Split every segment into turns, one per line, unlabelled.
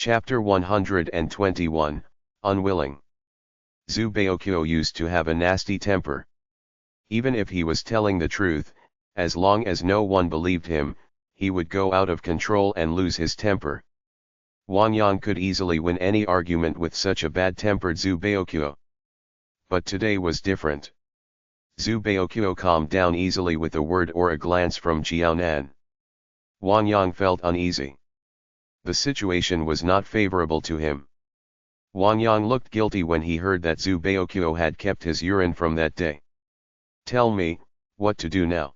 Chapter 121, Unwilling. Zhu Baokyo used to have a nasty temper. Even if he was telling the truth, as long as no one believed him, he would go out of control and lose his temper. Wang Yang could easily win any argument with such a bad-tempered Zhu Baokyo. But today was different. Zhu Baokyo calmed down easily with a word or a glance from Jiaonan. Wang Yang felt uneasy. The situation was not favorable to him. Wang Yang looked guilty when he heard that Zhu Baokyo had kept his urine from that day. "Tell me, what to do now?"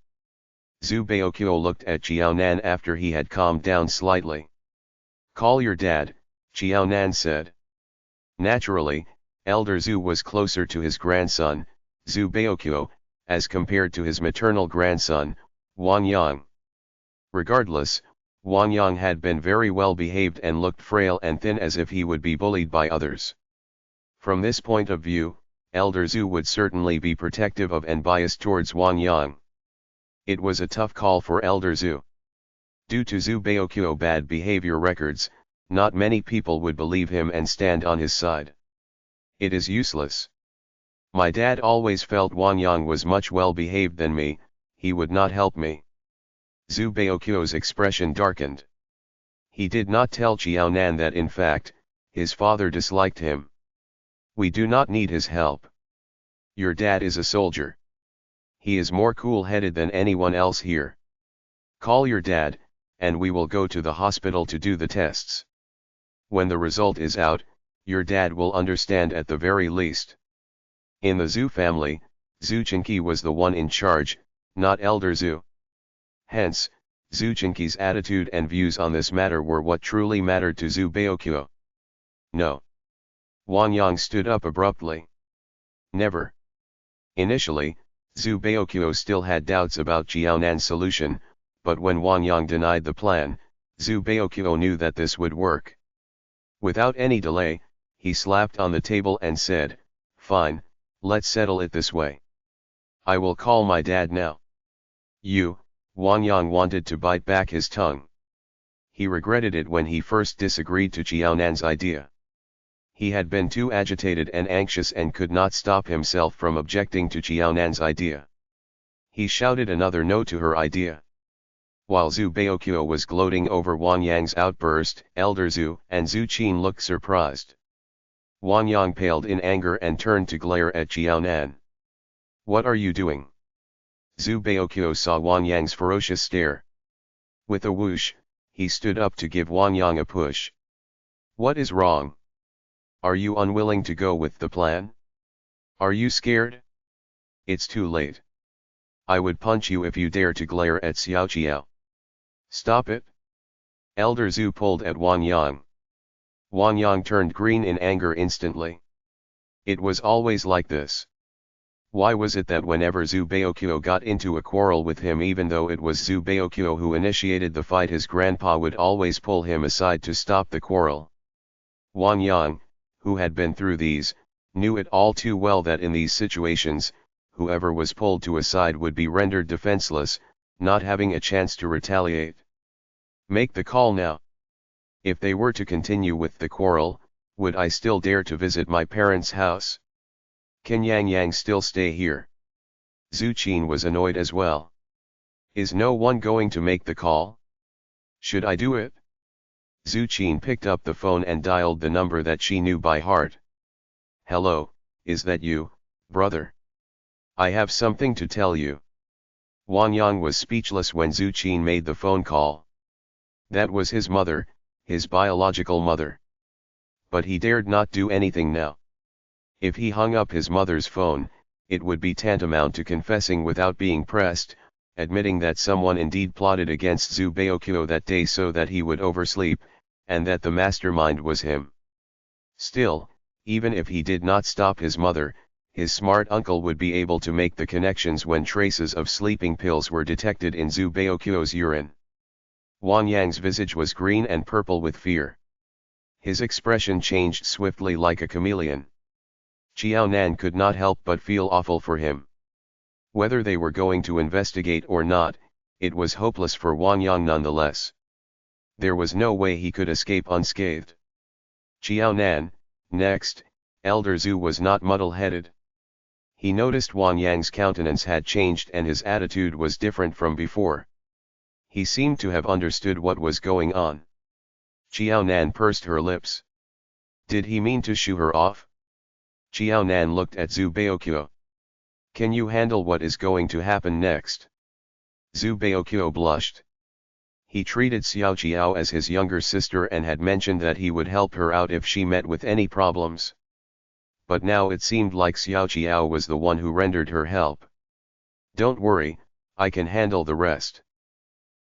Zhu Baokyo looked at Jiaonan after he had calmed down slightly. "Call your dad," Jiaonan said. Naturally, Elder Zhu was closer to his grandson, Zhu Baokyo, as compared to his maternal grandson, Wang Yang. Regardless, Wang Yang had been very well behaved and looked frail and thin as if he would be bullied by others. From this point of view, Elder Zhu would certainly be protective of and biased towards Wang Yang. It was a tough call for Elder Zhu. Due to Zhu Baokyo's bad behavior records, not many people would believe him and stand on his side. It is useless. My dad always felt Wang Yang was much well behaved than me, he would not help me. Zhu Baokyo's expression darkened. He did not tell Jiaonan that in fact, his father disliked him. "We do not need his help. Your dad is a soldier. He is more cool-headed than anyone else here. Call your dad, and we will go to the hospital to do the tests. When the result is out, your dad will understand at the very least." In the Zhu family, Zhu Chenqi was the one in charge, not Elder Zhu. Hence, Zhu Chenqi's attitude and views on this matter were what truly mattered to Zhu Baokyo. "No." Wang Yang stood up abruptly. "Never." Initially, Zhu Baokyo still had doubts about Jiaonan's solution, but when Wang Yang denied the plan, Zhu Baokyo knew that this would work. Without any delay, he slapped on the table and said, "Fine, let's settle it this way. I will call my dad now." Wang Yang wanted to bite back his tongue. He regretted it when he first disagreed to Jiaonan's idea. He had been too agitated and anxious and could not stop himself from objecting to Jiaonan's idea. He shouted another no to her idea. While Zhu Baokyo was gloating over Wang Yang's outburst, Elder Zhu and Zhu Qin looked surprised. Wang Yang paled in anger and turned to glare at Jiaonan. "What are you doing?" Zhu Baokyo saw Wang Yang's ferocious stare. With a whoosh, he stood up to give Wang Yang a push. "What is wrong? Are you unwilling to go with the plan? Are you scared? It's too late. I would punch you if you dare to glare at Xiao Qiao. Stop it." Elder Zhu pulled at Wang Yang. Wang Yang turned green in anger instantly. It was always like this. Why was it that whenever Zhu Baokyo got into a quarrel with him, even though it was Zhu Baokyo who initiated the fight, his grandpa would always pull him aside to stop the quarrel? Wang Yang, who had been through these, knew it all too well that in these situations, whoever was pulled to a side would be rendered defenseless, not having a chance to retaliate. "Make the call now. If they were to continue with the quarrel, would I still dare to visit my parents' house? Can Yang Yang still stay here?" Zhu Qin was annoyed as well. "Is no one going to make the call? Should I do it?" Zhu Qin picked up the phone and dialed the number that she knew by heart. "Hello, is that you, brother? I have something to tell you." Wang Yang was speechless when Zhu Qin made the phone call. That was his mother, his biological mother. But he dared not do anything now. If he hung up his mother's phone, it would be tantamount to confessing without being pressed, admitting that someone indeed plotted against Zhu Baokyo that day so that he would oversleep, and that the mastermind was him. Still, even if he did not stop his mother, his smart uncle would be able to make the connections when traces of sleeping pills were detected in Zhu Baokyo's urine. Wang Yang's visage was green and purple with fear. His expression changed swiftly like a chameleon. Jiaonan could not help but feel awful for him. Whether they were going to investigate or not, it was hopeless for Wang Yang nonetheless. There was no way he could escape unscathed. Nan, next, Elder Zhu was not muddle-headed. He noticed Wang Yang's countenance had changed and his attitude was different from before. He seemed to have understood what was going on. Nan pursed her lips. Did he mean to shoo her off? Nan looked at Zhu Baokyo. Can you handle what is going to happen next? Zhu Baokyo blushed. He treated Xiao as his younger sister and had mentioned that he would help her out if she met with any problems. But now it seemed like Xiao was the one who rendered her help. Don't worry, I can handle the rest.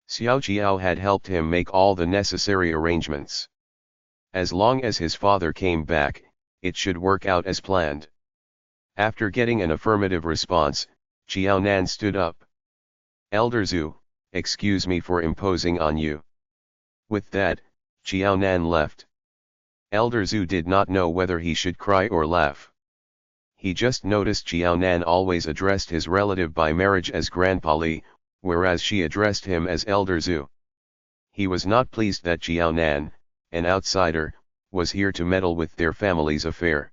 Xiao had helped him make all the necessary arrangements. As long as his father came back, it should work out as planned. After getting an affirmative response, Nan stood up. Elder Zhu, excuse me for imposing on you. With that, Nan left. Elder Zhu did not know whether he should cry or laugh. He just noticed Nan always addressed his relative by marriage as Grandpa Li, whereas she addressed him as Elder Zhu. He was not pleased that Nan, an outsider, was here to meddle with their family's affair.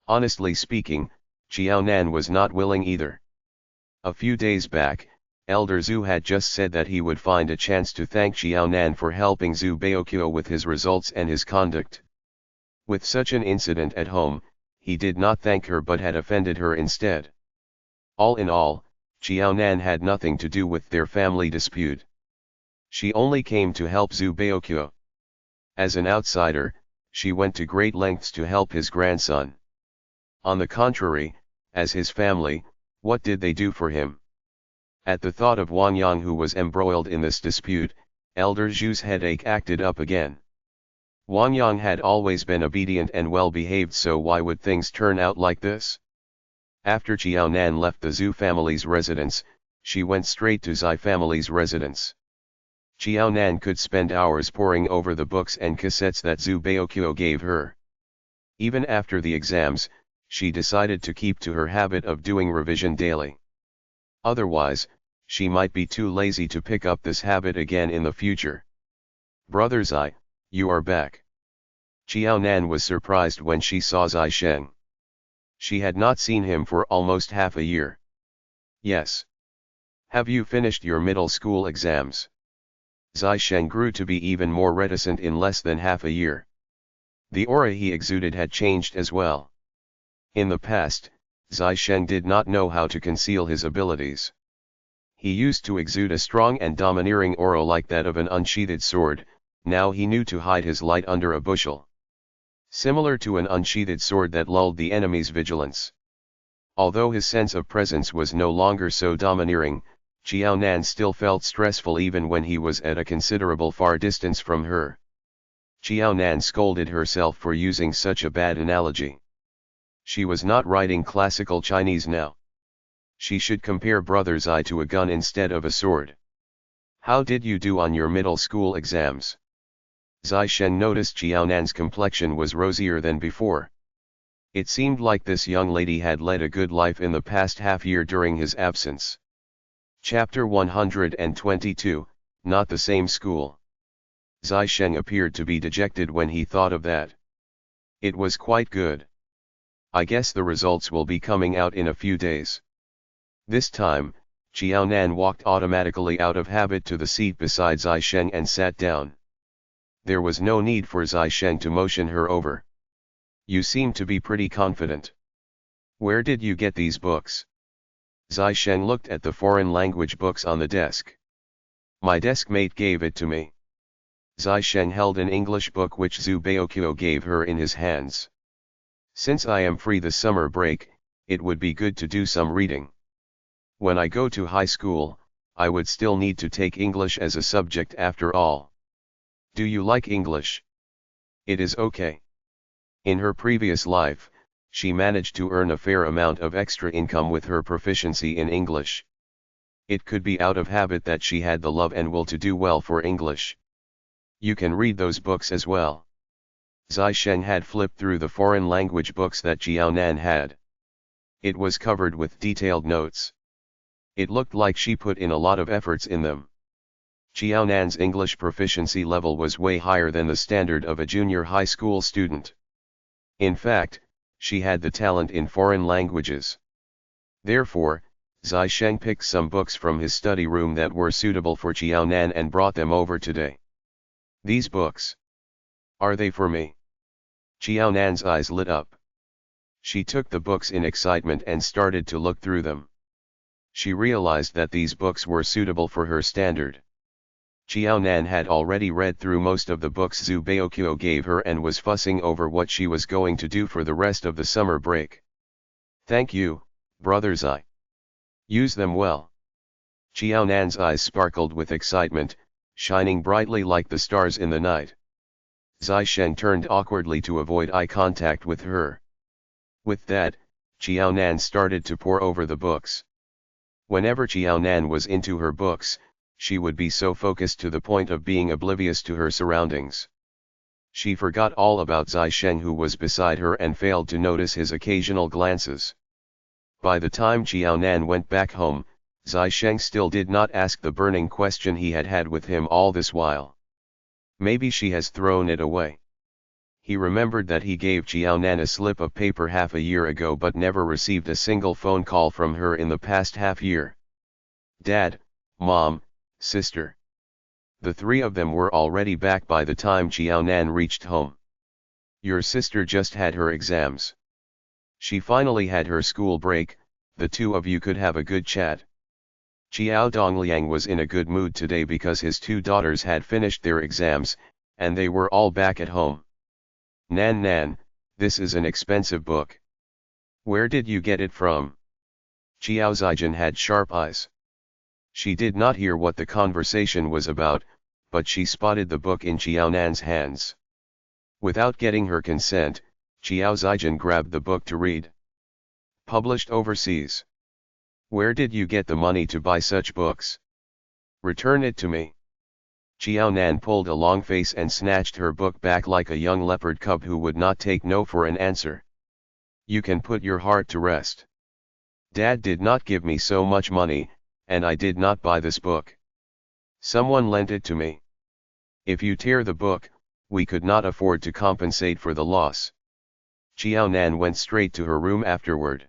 Honestly speaking, Nan was not willing either. A few days back, Elder Zhu had just said that he would find a chance to thank Nan for helping Zhu Baokyo with his results and his conduct. With such an incident at home, he did not thank her but had offended her instead. All in all, Nan had nothing to do with their family dispute. She only came to help Zhu Baokyo. As an outsider, she went to great lengths to help his grandson. On the contrary, as his family, what did they do for him? At the thought of Wang Yang who was embroiled in this dispute, Elder Zhu's headache acted up again. Wang Yang had always been obedient and well-behaved, so why would things turn out like this? After Nan left the Zhu family's residence, she went straight to Zai family's residence. Nan could spend hours poring over the books and cassettes that Zhu Baokyo gave her. Even after the exams, she decided to keep to her habit of doing revision daily. Otherwise, she might be too lazy to pick up this habit again in the future. Brother Zai, you are back. Nan was surprised when she saw Zai Sheng. She had not seen him for almost half a year. Yes. Have you finished your middle school exams? Zai Sheng grew to be even more reticent in less than half a year. The aura he exuded had changed as well. In the past, Zai Sheng did not know how to conceal his abilities. He used to exude a strong and domineering aura like that of an unsheathed sword. Now he knew to hide his light under a bushel. Similar to an unsheathed sword that lulled the enemy's vigilance. Although his sense of presence was no longer so domineering, Nan still felt stressful even when he was at a considerable far distance from her. Nan scolded herself for using such a bad analogy. She was not writing classical Chinese now. She should compare Brother Zai to a gun instead of a sword. How did you do on your middle school exams? Zai Sheng noticed Nan's complexion was rosier than before. It seemed like this young lady had led a good life in the past half-year during his absence. Chapter 122, Not the Same School. Zai Sheng appeared to be dejected when he thought of that. It was quite good. I guess the results will be coming out in a few days. This time, Nan walked automatically out of habit to the seat beside Zai Sheng and sat down. There was no need for Zai Sheng to motion her over. You seem to be pretty confident. Where did you get these books? Zai Sheng looked at the foreign language books on the desk. My desk mate gave it to me. Zai Sheng held an English book which Zhu Baokyo gave her in his hands. Since I am free this summer break, it would be good to do some reading. When I go to high school, I would still need to take English as a subject after all. Do you like English? It is okay. In her previous life, she managed to earn a fair amount of extra income with her proficiency in English. It could be out of habit that she had the love and will to do well for English. You can read those books as well. Zai Sheng had flipped through the foreign language books that Nan had. It was covered with detailed notes. It looked like she put in a lot of efforts in them. Qiaonan's English proficiency level was way higher than the standard of a junior high school student. In fact, she had the talent in foreign languages. Therefore, Zai Sheng picked some books from his study room that were suitable for Qiaonan and brought them over today. These books. Are they for me? Qiaonan's eyes lit up. She took the books in excitement and started to look through them. She realized that these books were suitable for her standard. Qiaonan had already read through most of the books Zhu Baoqiu gave her and was fussing over what she was going to do for the rest of the summer break. Thank you, Brother Zai. Use them well. Qiaonan's eyes sparkled with excitement, shining brightly like the stars in the night. Zai Sheng turned awkwardly to avoid eye contact with her. With that, Qiaonan started to pore over the books. Whenever Qiaonan was into her books, she would be so focused to the point of being oblivious to her surroundings. She forgot all about Zai Sheng who was beside her and failed to notice his occasional glances. By the time Qiaonan went back home, Zai Sheng still did not ask the burning question he had had with him all this while. Maybe she has thrown it away. He remembered that he gave Qiaonan a slip of paper half a year ago but never received a single phone call from her in the past half year. Dad, Mom, Sister. The three of them were already back by the time Qiaonan reached home. Your sister just had her exams. She finally had her school break, the two of you could have a good chat. Xiao Dongliang was in a good mood today because his two daughters had finished their exams, and they were all back at home. Nan, this is an expensive book. Where did you get it from? Xiao Zijin had sharp eyes. She did not hear what the conversation was about, but she spotted the book in Qiaonan's hands. Without getting her consent, Xiao Zijin grabbed the book to read. Published overseas. Where did you get the money to buy such books? Return it to me. Qiaonan pulled a long face and snatched her book back like a young leopard cub who would not take no for an answer. You can put your heart to rest. Dad did not give me so much money, and I did not buy this book. Someone lent it to me. If you tear the book, we could not afford to compensate for the loss. Qiaonan went straight to her room afterward.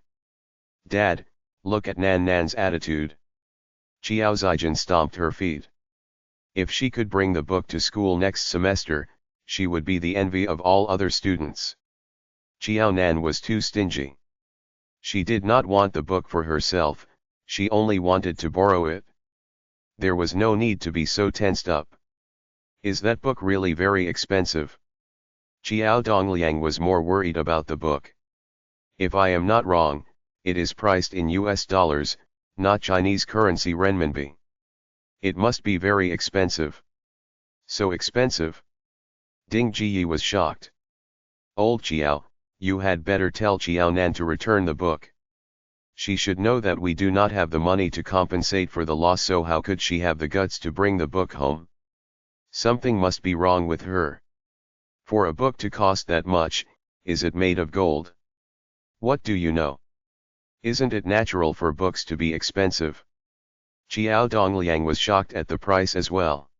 Dad, look at Nan's attitude. Xiao Zijin stomped her feet. If she could bring the book to school next semester, she would be the envy of all other students. Qiaonan was too stingy. She did not want the book for herself, she only wanted to borrow it. There was no need to be so tensed up. Is that book really very expensive? Xiao Dongliang was more worried about the book. If I am not wrong, it is priced in US dollars, not Chinese currency renminbi. It must be very expensive. So expensive? Ding Jiyi was shocked. Old Xiao, you had better tell Qiaonan to return the book. She should know that we do not have the money to compensate for the loss, so how could she have the guts to bring the book home? Something must be wrong with her. For a book to cost that much, is it made of gold? What do you know? Isn't it natural for books to be expensive? Xiao Dongliang was shocked at the price as well.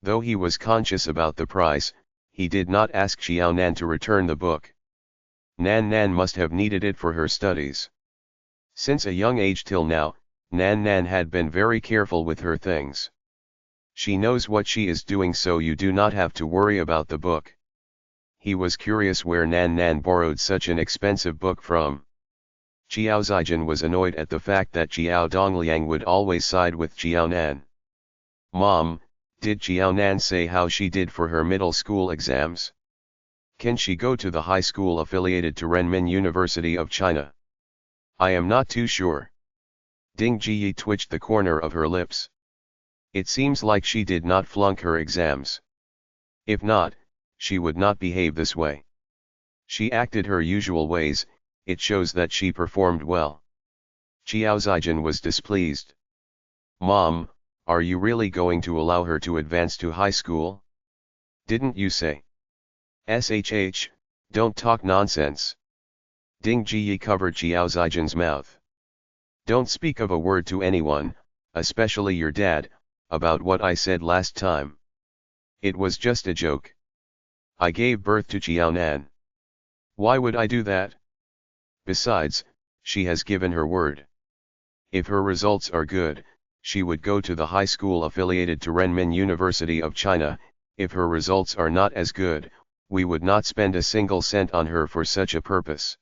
Though he was conscious about the price, he did not ask Qiaonan to return the book. Nan must have needed it for her studies. Since a young age till now, Nan had been very careful with her things. She knows what she is doing, so you do not have to worry about the book. He was curious where Nan borrowed such an expensive book from. Xiao Zijin was annoyed at the fact that Xiao Dongliang would always side with Qiaonan. Mom, did Qiaonan say how she did for her middle school exams? Can she go to the high school affiliated to Renmin University of China? I am not too sure. Ding Jiyi twitched the corner of her lips. It seems like she did not flunk her exams. If not, she would not behave this way. She acted her usual ways, it shows that she performed well. Xiao Zijin was displeased. Mom, are you really going to allow her to advance to high school? Didn't you say? SHH, don't talk nonsense. Ding Jiyi covered Xiao Zijin's mouth. Don't speak of a word to anyone, especially your dad, about what I said last time. It was just a joke. I gave birth to Qiaonan. Why would I do that? Besides, she has given her word. If her results are good, she would go to the high school affiliated to Renmin University of China. If her results are not as good, we would not spend a single cent on her for such a purpose.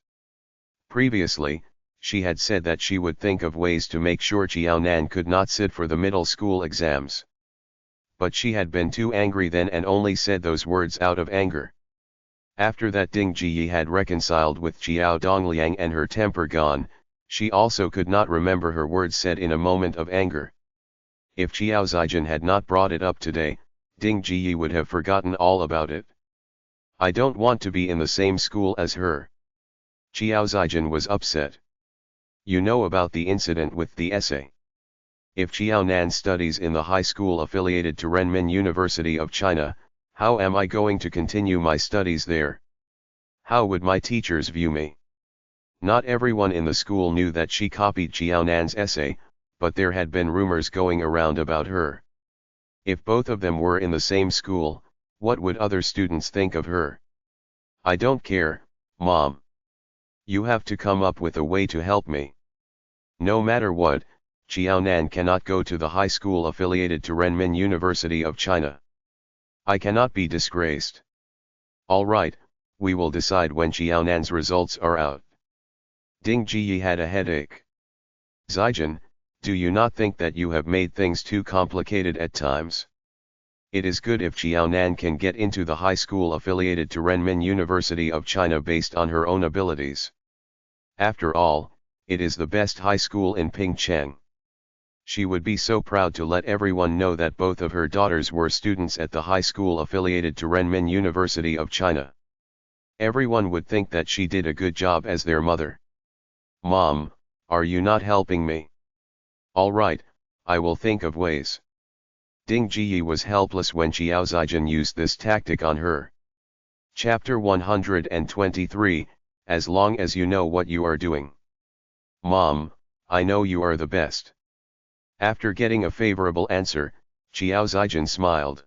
Previously, she had said that she would think of ways to make sure Qiaonan could not sit for the middle school exams. But she had been too angry then and only said those words out of anger. After that Ding Jiyi had reconciled with Xiao Dongliang and her temper gone, she also could not remember her words said in a moment of anger. If Xiao Zijin had not brought it up today, Ding Jiyi would have forgotten all about it. I don't want to be in the same school as her. Xiao Zijin was upset. You know about the incident with the essay. If Qiaonan studies in the high school affiliated to Renmin University of China, how am I going to continue my studies there? How would my teachers view me? Not everyone in the school knew that she copied Qiaonan's essay, but there had been rumors going around about her. If both of them were in the same school, what would other students think of her? I don't care, Mom. You have to come up with a way to help me. No matter what, Qiaonan cannot go to the high school affiliated to Renmin University of China. I cannot be disgraced. All right, we will decide when Qiaonan's results are out. Ding Jiyi had a headache. Zijin, do you not think that you have made things too complicated at times? It is good if Qiaonan can get into the high school affiliated to Renmin University of China based on her own abilities. After all, it is the best high school in Pingcheng. She would be so proud to let everyone know that both of her daughters were students at the high school affiliated to Renmin University of China. Everyone would think that she did a good job as their mother. Mom, are you not helping me? All right, I will think of ways. Ding Jiyi was helpless when Xiao Zijin used this tactic on her. Chapter 123, As long as you know what you are doing. Mom, I know you are the best. After getting a favorable answer, Xiao Zijin smiled.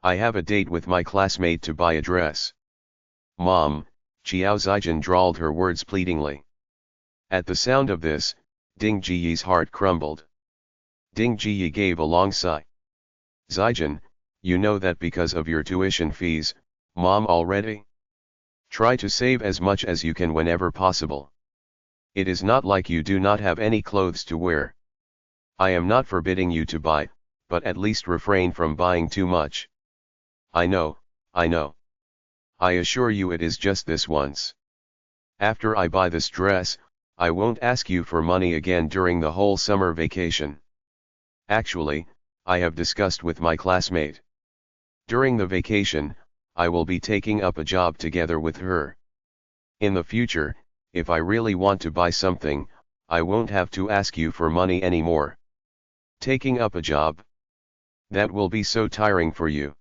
I have a date with my classmate to buy a dress. Mom, Xiao Zijin drawled her words pleadingly. At the sound of this, Ding Jiyi's heart crumbled. Ding Jiyi gave a long sigh. Zijin, you know that because of your tuition fees, Mom already? Try to save as much as you can whenever possible. It is not like you do not have any clothes to wear. I am not forbidding you to buy, but at least refrain from buying too much. I know, I know. I assure you it is just this once. After I buy this dress, I won't ask you for money again during the whole summer vacation. Actually, I have discussed with my classmate. During the vacation, I will be taking up a job together with her. In the future, if I really want to buy something, I won't have to ask you for money anymore. Taking up a job? That will be so tiring for you.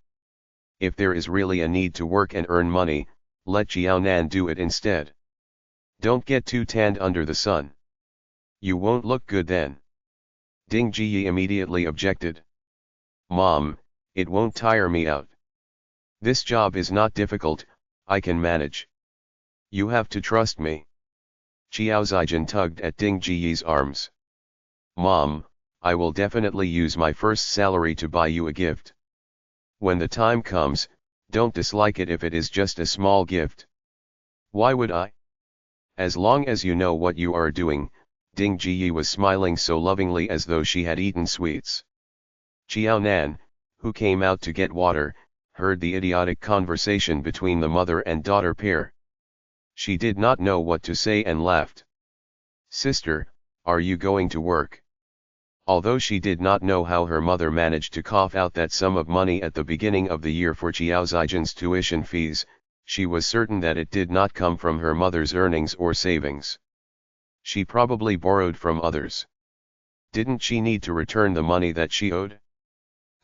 If there is really a need to work and earn money, let Qiaonan do it instead. Don't get too tanned under the sun. You won't look good then. Ding Jiyi immediately objected. Mom, it won't tire me out. This job is not difficult, I can manage. You have to trust me. Xiao Zijin tugged at Ding Jiyi's arms. Mom, I will definitely use my first salary to buy you a gift. When the time comes, don't dislike it if it is just a small gift. Why would I? As long as you know what you are doing, Ding Jiyi was smiling so lovingly as though she had eaten sweets. Qiaonan, who came out to get water, heard the idiotic conversation between the mother and daughter pair. She did not know what to say and laughed. Sister, are you going to work? Although she did not know how her mother managed to cough out that sum of money at the beginning of the year for Xiao Zijin's tuition fees, she was certain that it did not come from her mother's earnings or savings. She probably borrowed from others. Didn't she need to return the money that she owed?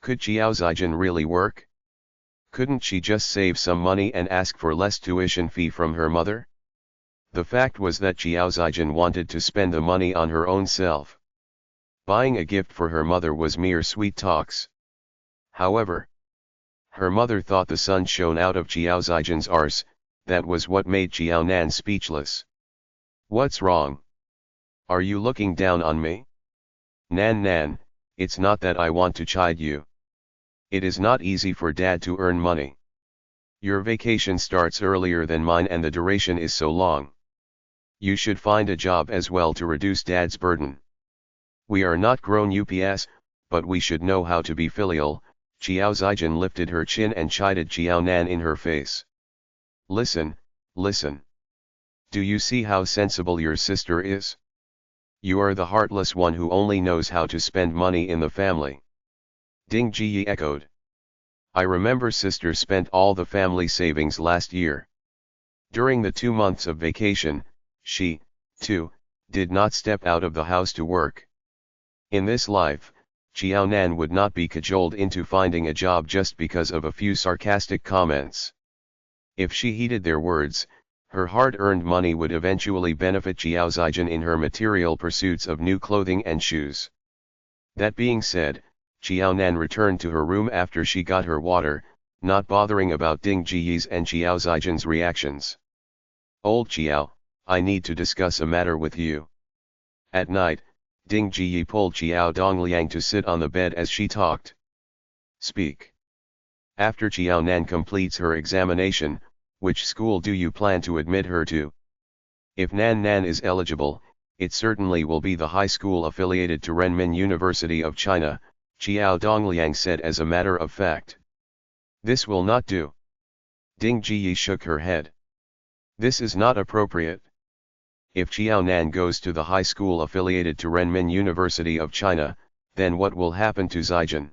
Could Xiao Zijin really work? Couldn't she just save some money and ask for less tuition fee from her mother? The fact was that Xiao Zijin wanted to spend the money on her own self. Buying a gift for her mother was mere sweet talks. However, her mother thought the sun shone out of Jiao Zijin's arse. That was what made Jiao Nan speechless. What's wrong? Are you looking down on me? Nan, it's not that I want to chide you. It is not easy for dad to earn money. Your vacation starts earlier than mine and the duration is so long. You should find a job as well to reduce dad's burden. We are not grown ups, but we should know how to be filial. Jiao Zijin lifted her chin and chided Jiao Nan in her face. Listen. Do you see how sensible your sister is? You are the heartless one who only knows how to spend money in the family. Ding Ji echoed. I remember sister spent all the family savings last year. During the 2 months of vacation, she, too, did not step out of the house to work. In this life, Jiao Nan would not be cajoled into finding a job just because of a few sarcastic comments. If she heeded their words, her hard-earned money would eventually benefit Jiao Zijin in her material pursuits of new clothing and shoes. That being said, Jiao Nan returned to her room after she got her water, not bothering about Ding Jiyi's and Jiao Zijin's reactions. Old Jiao, I need to discuss a matter with you. At night, Ding Jiyi pulled Jiao Dongliang to sit on the bed as she talked. Speak. After Jiao Nan completes her examination, which school do you plan to admit her to? If Nan is eligible, it certainly will be the high school affiliated to Renmin University of China, Jiao Dongliang said as a matter of fact. This will not do. Ding Jiyi shook her head. This is not appropriate. If Jiao Nan goes to the high school affiliated to Renmin University of China, then what will happen to Zijin?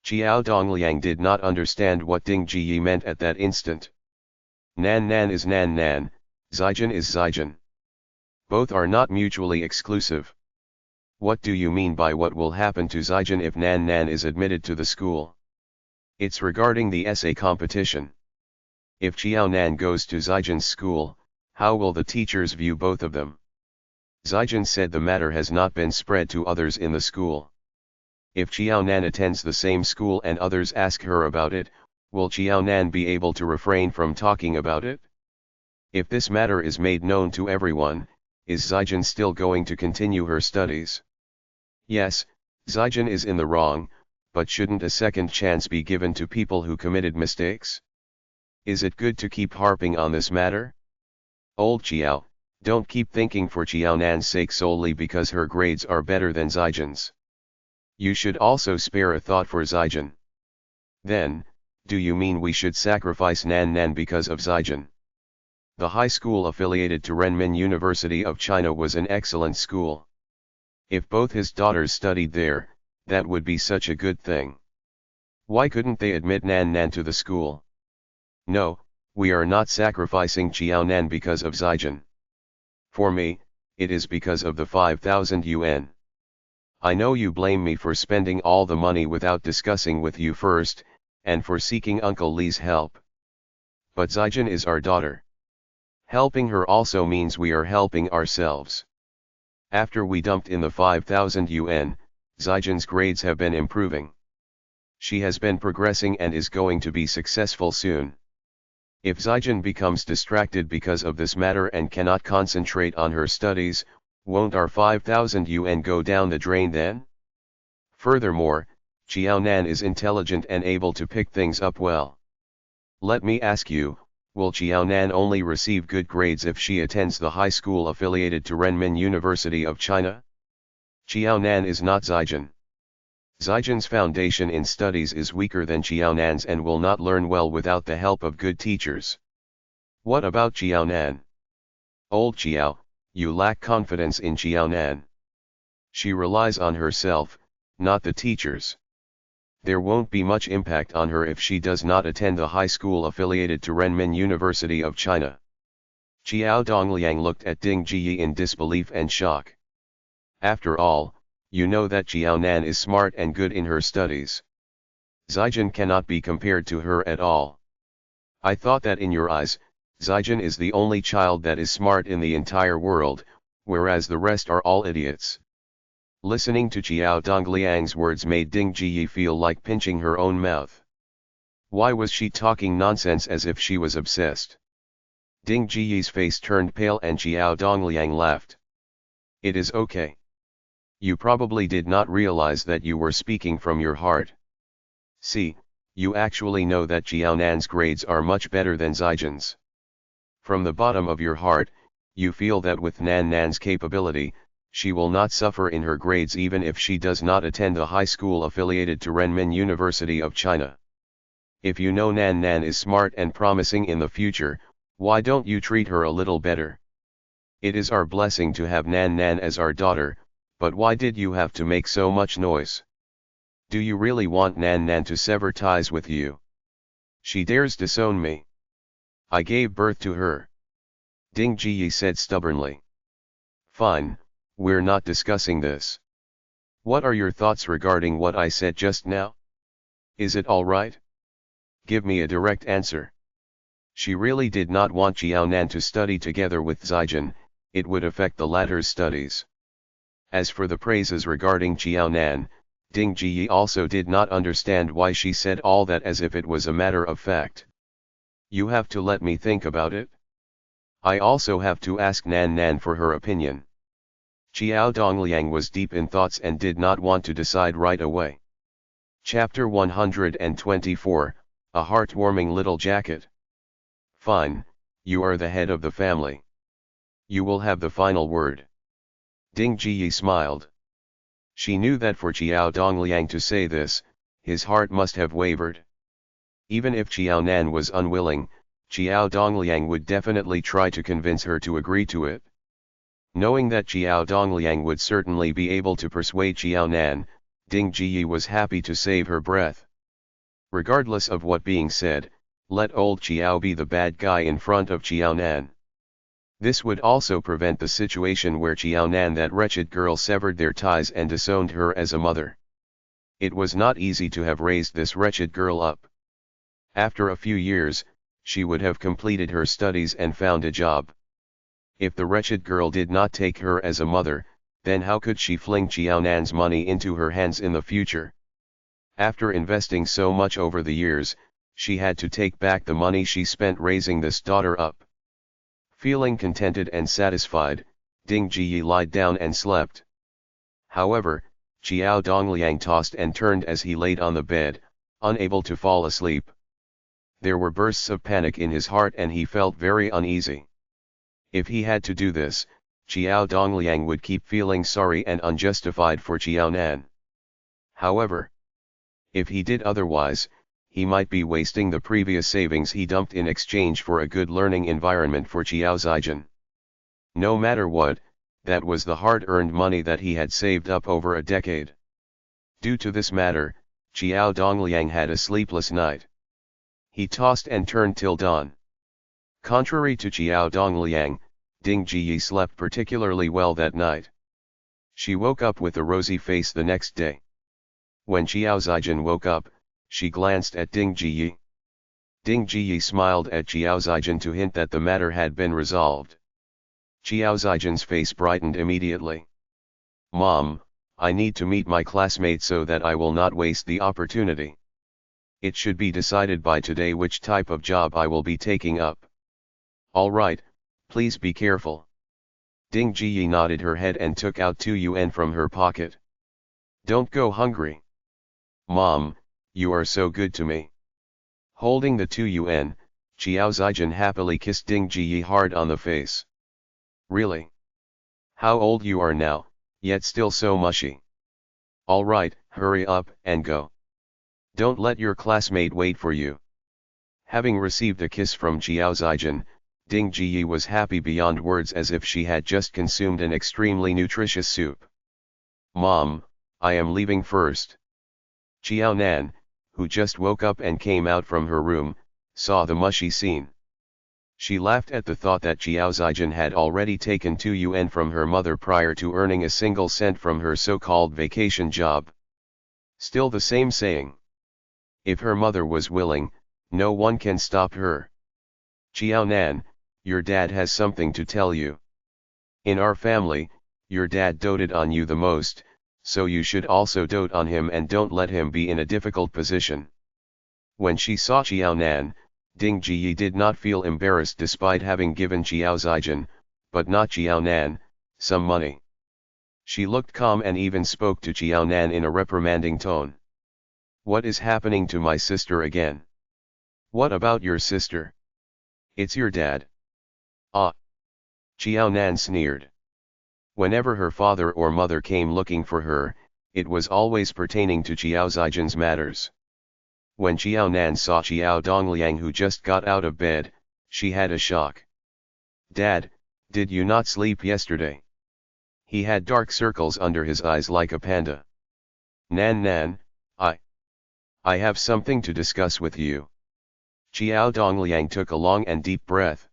Jiao Dongliang did not understand what Ding Jiyi meant at that instant. Nan is Nan, Zijin is Zijin. Both are not mutually exclusive. What do you mean by what will happen to Zijin if Nan is admitted to the school? It's regarding the essay competition. If Jiao Nan goes to Zijin's school, how will the teachers view both of them? Zijin said the matter has not been spread to others in the school. If Jiao Nan attends the same school and others ask her about it, will Jiao Nan be able to refrain from talking about it? If this matter is made known to everyone, is Zijin still going to continue her studies? Yes, Zijin is in the wrong, but shouldn't a second chance be given to people who committed mistakes? Is it good to keep harping on this matter? Old Jiao, don't keep thinking for Jiao Nan's sake solely because her grades are better than Zijin's. You should also spare a thought for Zijin. Then, do you mean we should sacrifice Nan because of Zijin? The high school affiliated to Renmin University of China was an excellent school. If both his daughters studied there, that would be such a good thing. Why couldn't they admit Nan to the school? No, we are not sacrificing Jiao Nan because of Zijin. For me, it is because of the 5,000 yuan. I know you blame me for spending all the money without discussing with you first, and for seeking Uncle Li's help. But Zijin is our daughter. Helping her also means we are helping ourselves. After we dumped in the 5,000 yuan, Zijin's grades have been improving. She has been progressing and is going to be successful soon. If Zijin becomes distracted because of this matter and cannot concentrate on her studies, won't our 5,000 yuan go down the drain then? Furthermore, Jiao Nan is intelligent and able to pick things up well. Let me ask you, will Jiao Nan only receive good grades if she attends the high school affiliated to Renmin University of China? Jiao Nan is not Zijin. Zijin's foundation in studies is weaker than Jiao Nan's and will not learn well without the help of good teachers. What about Jiao Nan? Old Jiao, you lack confidence in Jiao Nan. She relies on herself, not the teachers. There won't be much impact on her if she does not attend the high school affiliated to Renmin University of China. Jiao Dongliang looked at Ding Jiyi in disbelief and shock. After all, you know that Jiao Nan is smart and good in her studies. Zijin cannot be compared to her at all. I thought that in your eyes, Zijin is the only child that is smart in the entire world, whereas the rest are all idiots. Listening to Qiao Dongliang's words made Ding Jiyi feel like pinching her own mouth. Why was she talking nonsense as if she was obsessed? Ding Jiyi's face turned pale and Qiao Dongliang laughed. It is okay. You probably did not realize that you were speaking from your heart. See, you actually know that Jiaonan's grades are much better than Zijin's. From the bottom of your heart, you feel that with Nan Nan's capability, she will not suffer in her grades even if she does not attend a high school affiliated to Renmin University of China. If you know Nan Nan is smart and promising in the future, why don't you treat her a little better? It is our blessing to have Nan Nan as our daughter, but why did you have to make so much noise? Do you really want Nan Nan to sever ties with you? She dares disown me. I gave birth to her. Ding Jiyi said stubbornly. Fine, we're not discussing this. What are your thoughts regarding what I said just now? Is it all right? Give me a direct answer. She really did not want Jiaonan to study together with Zijin, it would affect the latter's studies. As for the praises regarding Jiaonan, Ding Jiyi also did not understand why she said all that as if it was a matter of fact. You have to let me think about it. I also have to ask Nan Nan for her opinion. Qiao Dongliang was deep in thoughts and did not want to decide right away. Chapter 124, A Heartwarming Little Jacket. Fine, you are the head of the family. You will have the final word. Ding Jiyi smiled. She knew that for Qiao Dongliang to say this, his heart must have wavered. Even if Jiaonan was unwilling, Qiao Dongliang would definitely try to convince her to agree to it. Knowing that Qiao Dongliang would certainly be able to persuade Jiaonan, Ding Jiyi was happy to save her breath. Regardless of what being said, let old Qiao be the bad guy in front of Jiaonan. This would also prevent the situation where Jiaonan, that wretched girl, severed their ties and disowned her as a mother. It was not easy to have raised this wretched girl up. After a few years, she would have completed her studies and found a job. If the wretched girl did not take her as a mother, then how could she fling Jiaonan's money into her hands in the future? After investing so much over the years, she had to take back the money she spent raising this daughter up. Feeling contented and satisfied, Ding Jiyi lied down and slept. However, Qiao Dongliang tossed and turned as he laid on the bed, unable to fall asleep. There were bursts of panic in his heart and he felt very uneasy. If he had to do this, Qiao Dongliang would keep feeling sorry and unjustified for Jiaonan. However, if he did otherwise, he might be wasting the previous savings he dumped in exchange for a good learning environment for Qiao Zijin. No matter what, that was the hard-earned money that he had saved up over a decade. Due to this matter, Qiao Dongliang had a sleepless night. He tossed and turned till dawn. Contrary to Qiao Dongliang, Ding Jiyi slept particularly well that night. She woke up with a rosy face the next day. When Qiao Zijin woke up, she glanced at Ding Jiyi. Ding Jiyi smiled at Qiao Zijin to hint that the matter had been resolved. Qiao Zijin's face brightened immediately. Mom, I need to meet my classmate so that I will not waste the opportunity. It should be decided by today which type of job I will be taking up. All right, please be careful. Ding Jiyi nodded her head and took out 2 yuan from her pocket. Don't go hungry. Mom, you are so good to me. Holding the 2 yuan, Qiao Zijin happily kissed Ding Jiyi hard on the face. Really? How old you are now, yet still so mushy. All right, hurry up and go. Don't let your classmate wait for you. Having received a kiss from Qiao Zijin, Ding Jiyi was happy beyond words as if she had just consumed an extremely nutritious soup. Mom, I am leaving first. Jiaonan, who just woke up and came out from her room, saw the mushy scene. She laughed at the thought that Qiao Zijin had already taken 2 yuan from her mother prior to earning a single cent from her so-called vacation job. Still the same saying. If her mother was willing, no one can stop her. Jiaonan, your dad has something to tell you. In our family, your dad doted on you the most, so you should also dote on him and don't let him be in a difficult position. When she saw Xiao Nan, Ding Jiyi did not feel embarrassed despite having given Xiao Zijin, but not Xiao Nan, some money. She looked calm and even spoke to Xiao Nan in a reprimanding tone. What is happening to my sister again? What about your sister? It's your dad. Ah! Xiao Nan sneered. Whenever her father or mother came looking for her, it was always pertaining to Xiao Zijin's matters. When Xiao Nan saw Xiao Dongliang who just got out of bed, she had a shock. Dad, did you not sleep yesterday? He had dark circles under his eyes like a panda. Nan, I have something to discuss with you. Xiao Dongliang took a long and deep breath.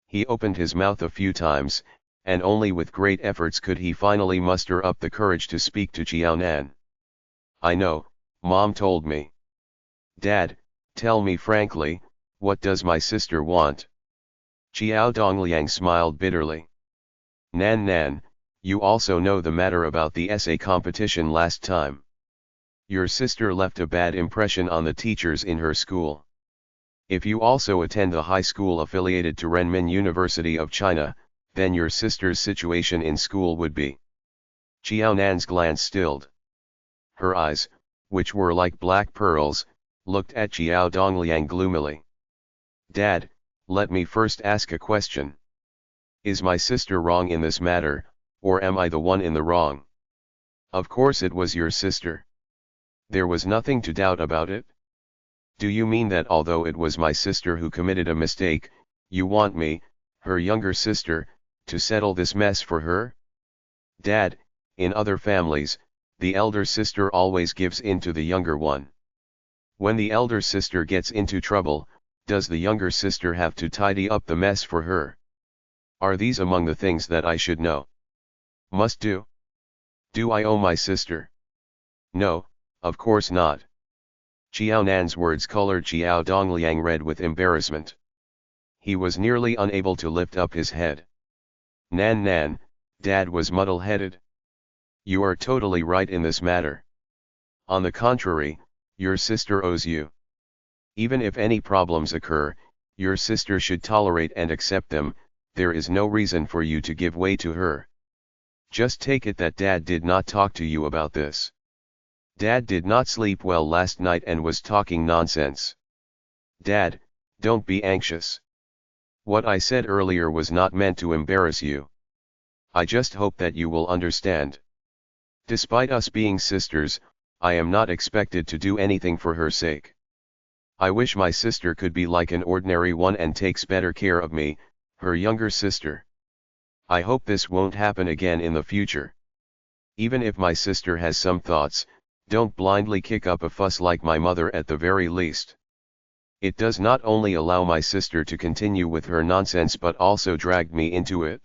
He opened his mouth a few times, and only with great efforts could he finally muster up the courage to speak to Xiao Nan. I know, Mom told me. Dad, tell me frankly, what does my sister want? Xiao Dongliang smiled bitterly. Nan, you also know the matter about the essay competition last time. Your sister left a bad impression on the teachers in her school. If you also attend a high school affiliated to Renmin University of China, then your sister's situation in school would be. Xiao Nan's glance stilled. Her eyes, which were like black pearls, looked at Xiao Dongliang gloomily. Dad, let me first ask a question. Is my sister wrong in this matter, or am I the one in the wrong? Of course it was your sister. There was nothing to doubt about it. Do you mean that although it was my sister who committed a mistake, you want me, her younger sister, to settle this mess for her? Dad, in other families, the elder sister always gives in to the younger one. When the elder sister gets into trouble, does the younger sister have to tidy up the mess for her? Are these among the things that I should know? Must do? Do I owe my sister? No, of course not. Xiao Nan's words colored Xiao Dongliang red with embarrassment. He was nearly unable to lift up his head. Nan, Dad was muddle-headed. You are totally right in this matter. On the contrary, your sister owes you. Even if any problems occur, your sister should tolerate and accept them. There is no reason for you to give way to her. Just take it that Dad did not talk to you about this. Dad did not sleep well last night and was talking nonsense. Dad, don't be anxious. What I said earlier was not meant to embarrass you. I just hope that you will understand. Despite us being sisters, I am not expected to do anything for her sake. I wish my sister could be like an ordinary one and takes better care of me, her younger sister. I hope this won't happen again in the future. Even if my sister has some thoughts, don't blindly kick up a fuss like my mother at the very least. It does not only allow my sister to continue with her nonsense but also dragged me into it.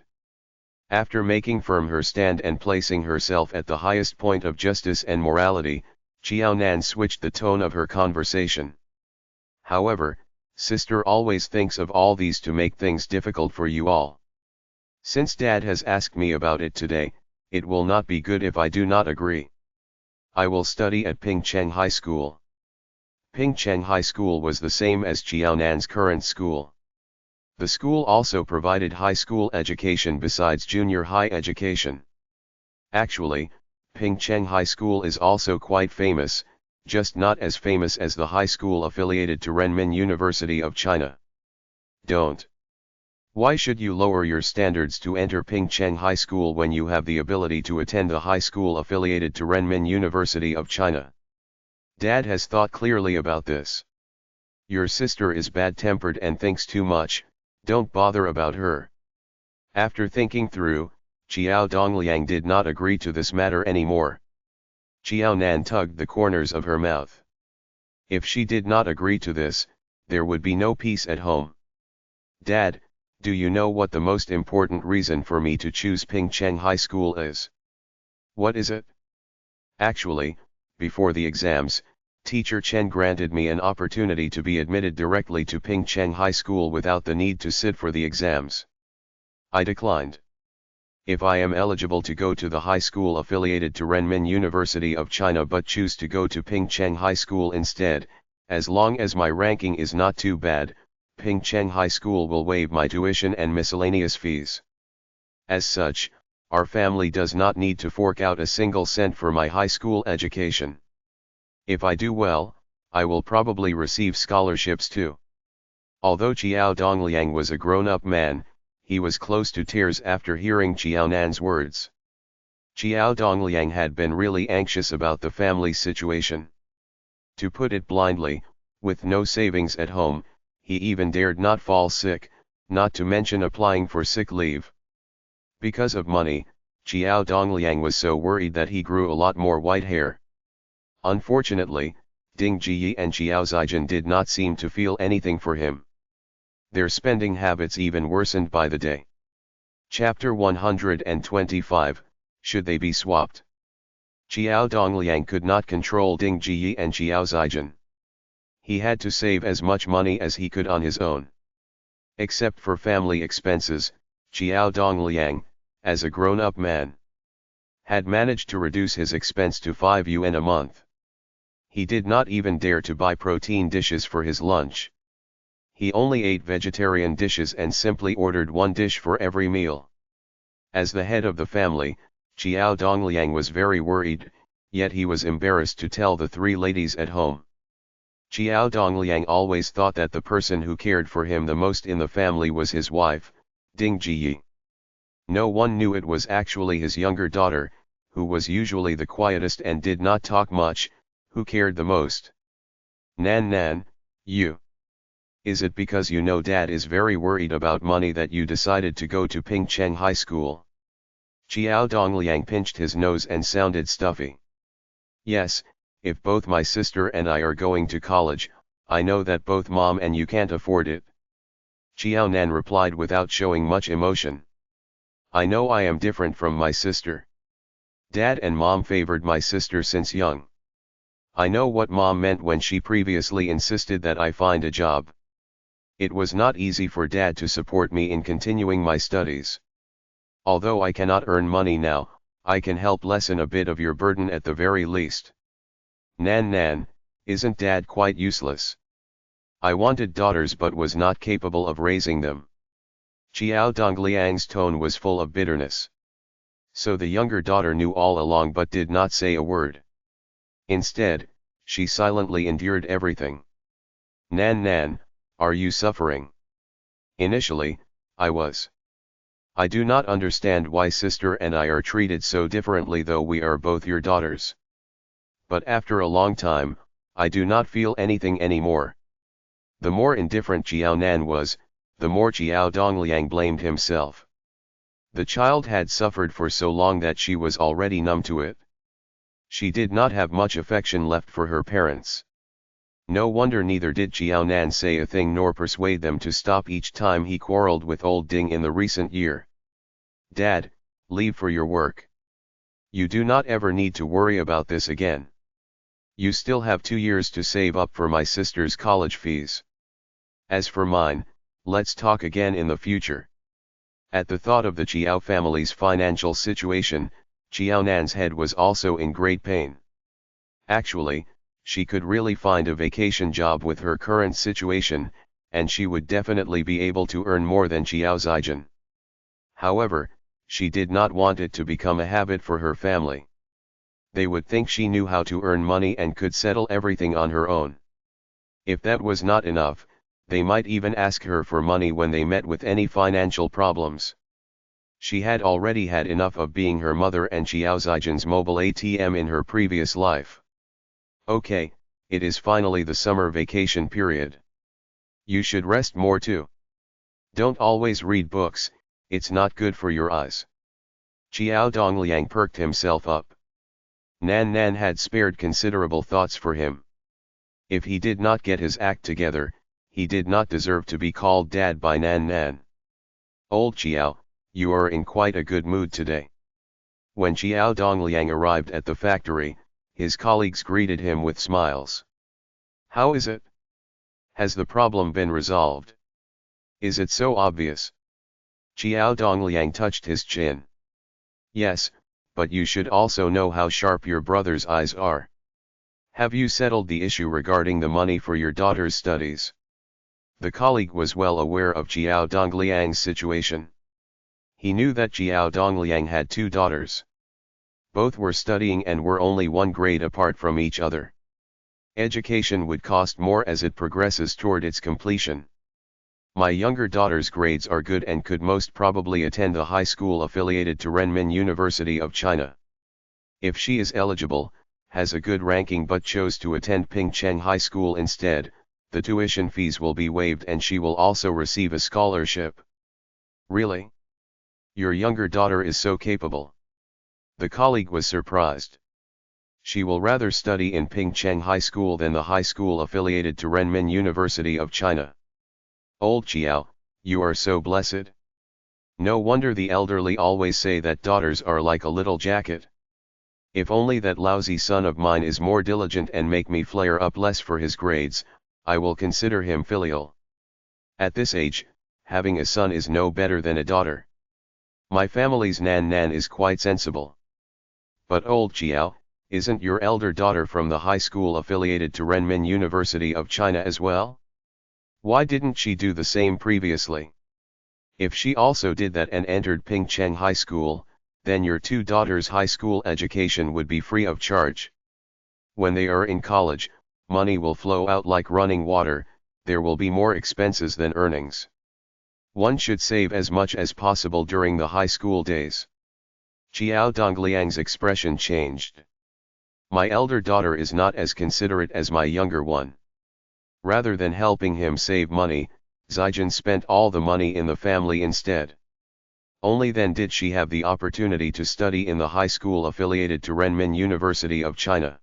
After making firm her stand and placing herself at the highest point of justice and morality, Xiao Nan switched the tone of her conversation. However, sister always thinks of all these to make things difficult for you all. Since Dad has asked me about it today, it will not be good if I do not agree. I will study at Pingcheng High School. Pingcheng High School was the same as Xiao Nan's current school. The school also provided high school education besides junior high education. Actually, Pingcheng High School is also quite famous, just not as famous as the high school affiliated to Renmin University of China. Don't. Why should you lower your standards to enter Pingcheng High School when you have the ability to attend a high school affiliated to Renmin University of China? Dad has thought clearly about this. Your sister is bad-tempered and thinks too much, don't bother about her. After thinking through, Xiao Dongliang did not agree to this matter anymore. Xiao Nan tugged the corners of her mouth. If she did not agree to this, there would be no peace at home. Dad, do you know what the most important reason for me to choose Pingcheng High School is? What is it? Actually, before the exams, Teacher Chen granted me an opportunity to be admitted directly to Pingcheng High School without the need to sit for the exams. I declined. If I am eligible to go to the high school affiliated to Renmin University of China but choose to go to Pingcheng High School instead, as long as my ranking is not too bad, Pingcheng High School will waive my tuition and miscellaneous fees. As such, our family does not need to fork out a single cent for my high school education. If I do well, I will probably receive scholarships too. Although Qiao Dongliang was a grown-up man, he was close to tears after hearing Qiao Nan's words. Qiao Dongliang had been really anxious about the family's situation. To put it blindly, with no savings at home, he even dared not fall sick, not to mention applying for sick leave. Because of money, Qiao Dongliang was so worried that he grew a lot more white hair. Unfortunately, Ding Jiyi and Qiao Zijin did not seem to feel anything for him. Their spending habits even worsened by the day. Chapter 125, Should They Be Swapped? Qiao Dongliang could not control Ding Jiyi and Qiao Zijin. He had to save as much money as he could on his own. Except for family expenses, Qiao Dongliang, as a grown-up man, had managed to reduce his expense to 5 yuan a month. He did not even dare to buy protein dishes for his lunch. He only ate vegetarian dishes and simply ordered one dish for every meal. As the head of the family, Qiao Dongliang was very worried, yet he was embarrassed to tell the three ladies at home. Qiao Dongliang always thought that the person who cared for him the most in the family was his wife, Ding Jiyi. No one knew it was actually his younger daughter, who was usually the quietest and did not talk much, who cared the most. Nan, you. Is it because you know Dad is very worried about money that you decided to go to Pingcheng High School? Qiao Dongliang pinched his nose and sounded stuffy. Yes, if both my sister and I are going to college, I know that both Mom and you can't afford it. Qiao Nan replied without showing much emotion. I know I am different from my sister. Dad and Mom favored my sister since young. I know what Mom meant when she previously insisted that I find a job. It was not easy for Dad to support me in continuing my studies. Although I cannot earn money now, I can help lessen a bit of your burden at the very least. Nan, isn't Dad quite useless? I wanted daughters but was not capable of raising them. Qiao Dongliang's tone was full of bitterness. So the younger daughter knew all along but did not say a word. Instead, she silently endured everything. Nan, are you suffering? Initially, I was. I do not understand why sister and I are treated so differently though we are both your daughters. But after a long time, I do not feel anything anymore. The more indifferent Qiao Nan was, the more Qiao Dongliang blamed himself. The child had suffered for so long that she was already numb to it. She did not have much affection left for her parents. No wonder neither did Qiao Nan say a thing nor persuade them to stop each time he quarreled with old Ding in the recent year. Dad, leave for your work. You do not ever need to worry about this again. You still have 2 years to save up for my sister's college fees. As for mine, let's talk again in the future. At the thought of the Qiao family's financial situation, Qiao Nan's head was also in great pain. Actually, she could really find a vacation job with her current situation, and she would definitely be able to earn more than Qiao Zijin. However, she did not want it to become a habit for her family. They would think she knew how to earn money and could settle everything on her own. If that was not enough, they might even ask her for money when they met with any financial problems. She had already had enough of being her mother and Qiao Zijin's mobile ATM in her previous life. Okay, it is finally the summer vacation period. You should rest more too. Don't always read books, it's not good for your eyes. Qiao Dongliang perked himself up. Nan had spared considerable thoughts for him. If he did not get his act together, he did not deserve to be called Dad by Nan. Old Qiao, you are in quite a good mood today. When Qiao Dongliang arrived at the factory, his colleagues greeted him with smiles. How is it? Has the problem been resolved? Is it so obvious? Qiao Dongliang touched his chin. Yes, but you should also know how sharp your brother's eyes are. Have you settled the issue regarding the money for your daughter's studies? The colleague was well aware of Jiao Dongliang's situation. He knew that Jiao Dongliang had two daughters. Both were studying and were only one grade apart from each other. Education would cost more as it progresses toward its completion. My younger daughter's grades are good and could most probably attend a high school affiliated to Renmin University of China. If she is eligible, has a good ranking but chose to attend Pingcheng High School instead, the tuition fees will be waived and she will also receive a scholarship. Really? Your younger daughter is so capable. The colleague was surprised. She will rather study in Pingcheng High School than the high school affiliated to Renmin University of China. Old Jiao, you are so blessed. No wonder the elderly always say that daughters are like a little jacket. If only that lousy son of mine is more diligent and make me flare up less for his grades, I will consider him filial. At this age, having a son is no better than a daughter. My family's Nan is quite sensible. But old Jiao, isn't your elder daughter from the high school affiliated to Renmin University of China as well? Why didn't she do the same previously? If she also did that and entered Pingcheng High School, then your two daughters' high school education would be free of charge. When they are in college, money will flow out like running water, there will be more expenses than earnings. One should save as much as possible during the high school days. Jiao Dongliang's expression changed. My elder daughter is not as considerate as my younger one. Rather than helping him save money, Zijin spent all the money in the family instead. Only then did she have the opportunity to study in the high school affiliated to Renmin University of China.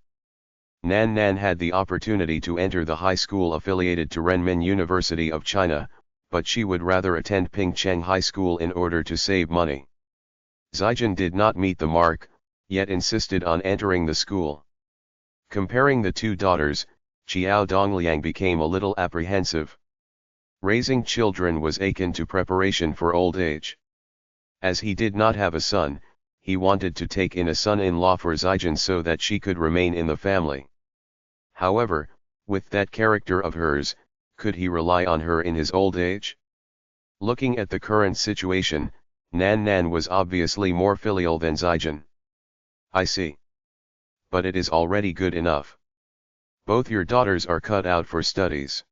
Nan had the opportunity to enter the high school affiliated to Renmin University of China, but she would rather attend Pingcheng High School in order to save money. Zijin did not meet the mark, yet insisted on entering the school. Comparing the two daughters, Jiao Dongliang became a little apprehensive. Raising children was akin to preparation for old age. As he did not have a son, he wanted to take in a son-in-law for Zijin so that she could remain in the family. However, with that character of hers, could he rely on her in his old age? Looking at the current situation, Nan was obviously more filial than Zijin. I see. But it is already good enough. Both your daughters are cut out for studies.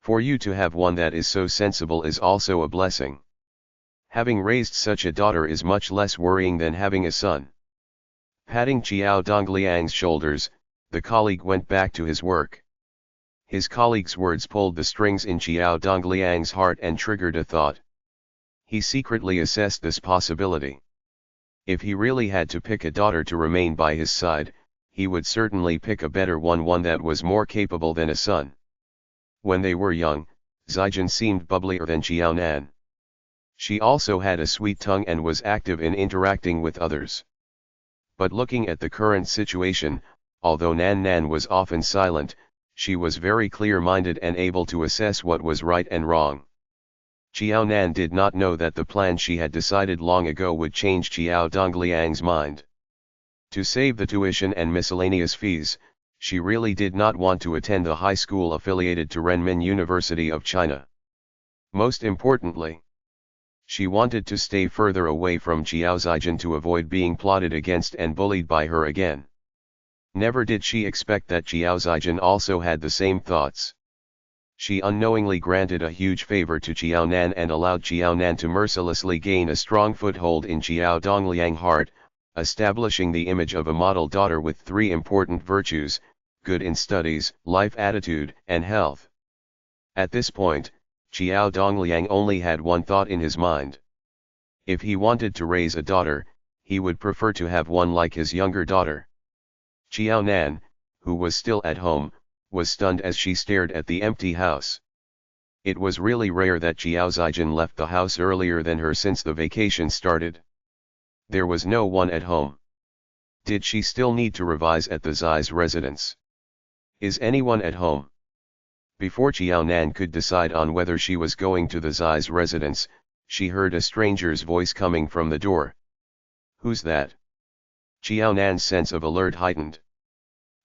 For you to have one that is so sensible is also a blessing. Having raised such a daughter is much less worrying than having a son. Patting Jiao Dongliang's shoulders, the colleague went back to his work. His colleague's words pulled the strings in Jiao Dongliang's heart and triggered a thought. He secretly assessed this possibility. If he really had to pick a daughter to remain by his side, he would certainly pick a better one that was more capable than a son. When they were young, Zijin seemed bubblier than Jiao. She also had a sweet tongue and was active in interacting with others. But looking at the current situation, although Nan was often silent, she was very clear-minded and able to assess what was right and wrong. Jiao did not know that the plan she had decided long ago would change Jiao Dongliang's mind. To save the tuition and miscellaneous fees, she really did not want to attend a high school affiliated to Renmin University of China. Most importantly, she wanted to stay further away from Jiao Zijin to avoid being plotted against and bullied by her again. Never did she expect that Jiao Zijin also had the same thoughts. She unknowingly granted a huge favor to Jiao and allowed Jiao to mercilessly gain a strong foothold in Jiao Dongliang's heart, establishing the image of a model daughter with three important virtues: good in studies, life attitude, and health. At this point, Jiao Dongliang only had one thought in his mind. If he wanted to raise a daughter, he would prefer to have one like his younger daughter. Jiao, who was still at home, was stunned as she stared at the empty house. It was really rare that Jiao Zijin left the house earlier than her since the vacation started. There was no one at home. Did she still need to revise at the Zai's residence? Is anyone at home? Before Jiao could decide on whether she was going to the Zai's residence, she heard a stranger's voice coming from the door. Who's that? Xiao Nan's sense of alert heightened.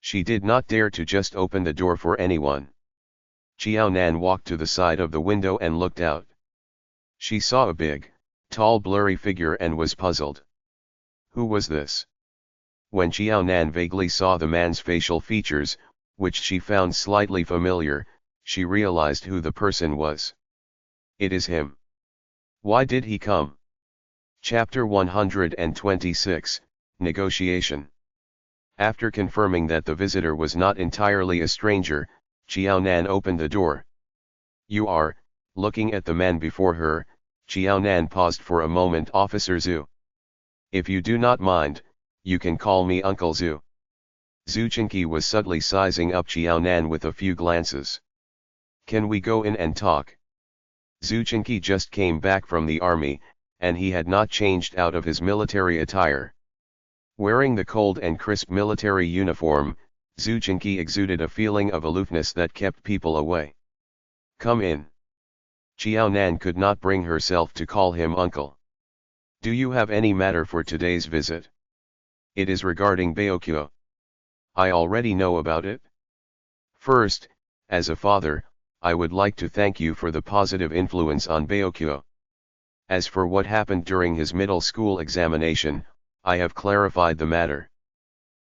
She did not dare to just open the door for anyone. Xiao Nan walked to the side of the window and looked out. She saw a big, tall blurry figure and was puzzled. Who was this? When Xiao Nan vaguely saw the man's facial features, which she found slightly familiar, she realized who the person was. It is him. Why did he come? Chapter 126, Negotiation. After confirming that the visitor was not entirely a stranger, Xiao Nan opened the door. You are, looking at the man before her, Xiao Nan paused for a moment. Officer Zhu. If you do not mind, you can call me Uncle Zhu. Zhu Chenqi was subtly sizing up Xiao Nan with a few glances. Can we go in and talk? Zhu Chenqi just came back from the army, and he had not changed out of his military attire. Wearing the cold and crisp military uniform, Zhu Chenqi exuded a feeling of aloofness that kept people away. Come in. Xiao Nan could not bring herself to call him uncle. Do you have any matter for today's visit? It is regarding Baoqiu. I already know about it. First, as a father, I would like to thank you for the positive influence on Baoqiu. As for what happened during his middle school examination, I have clarified the matter.